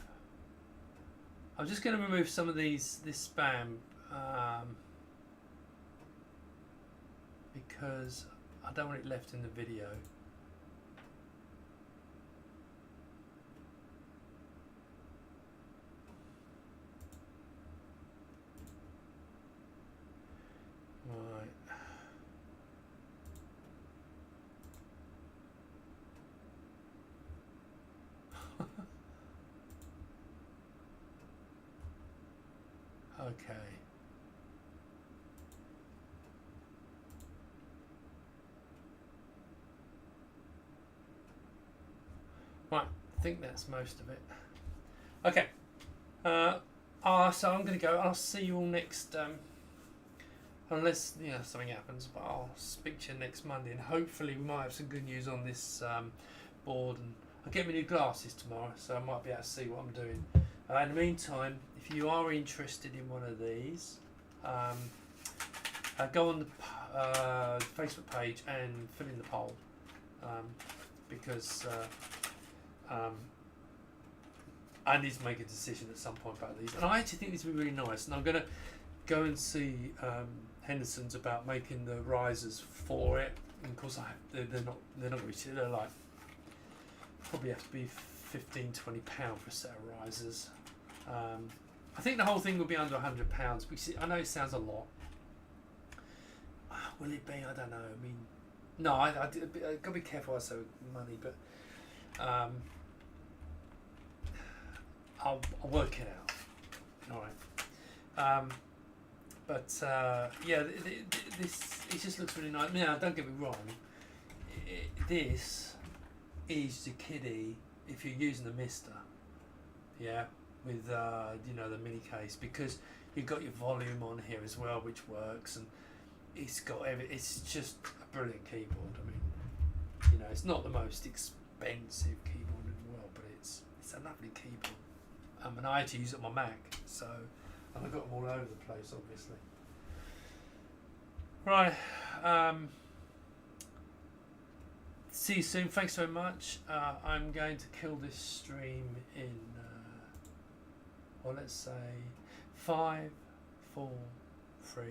I'm just going to remove some of this spam. Because I don't want it left in the video. Right. Okay. Right, I think that's most of it. Okay. So I'm going to go. I'll see you all next. Unless something happens, but I'll speak to you next Monday, and hopefully we might have some good news on this board. And I'll get my new glasses tomorrow, so I might be able to see what I'm doing. In the meantime, if you are interested in one of these, go on the Facebook page and fill in the poll, because I need to make a decision at some point about these. And I actually think these will be really nice. And I'm going to go and see Henderson's about making the risers for it. And of course, they're not really cheap. They're like probably have to be £15-20 for a set of risers. I think the whole thing will be under £100. I know it sounds a lot. Will it be? I don't know. I mean, no, I got to be careful. I say with money, but I'll work it out. All right. Yeah, it just looks really nice. Now, don't get me wrong. This is the kiddie if you're using the Mister. Yeah, with the mini case, because you've got your volume on here as well, which works, and it's got it's just a brilliant keyboard. I mean, it's not the most expensive keyboard in the world, but it's a lovely keyboard. And I had to use it on my Mac, and I got them all over the place, obviously. Right. See you soon. Thanks so much. I'm going to kill this stream in, let's say 5, 4, 3,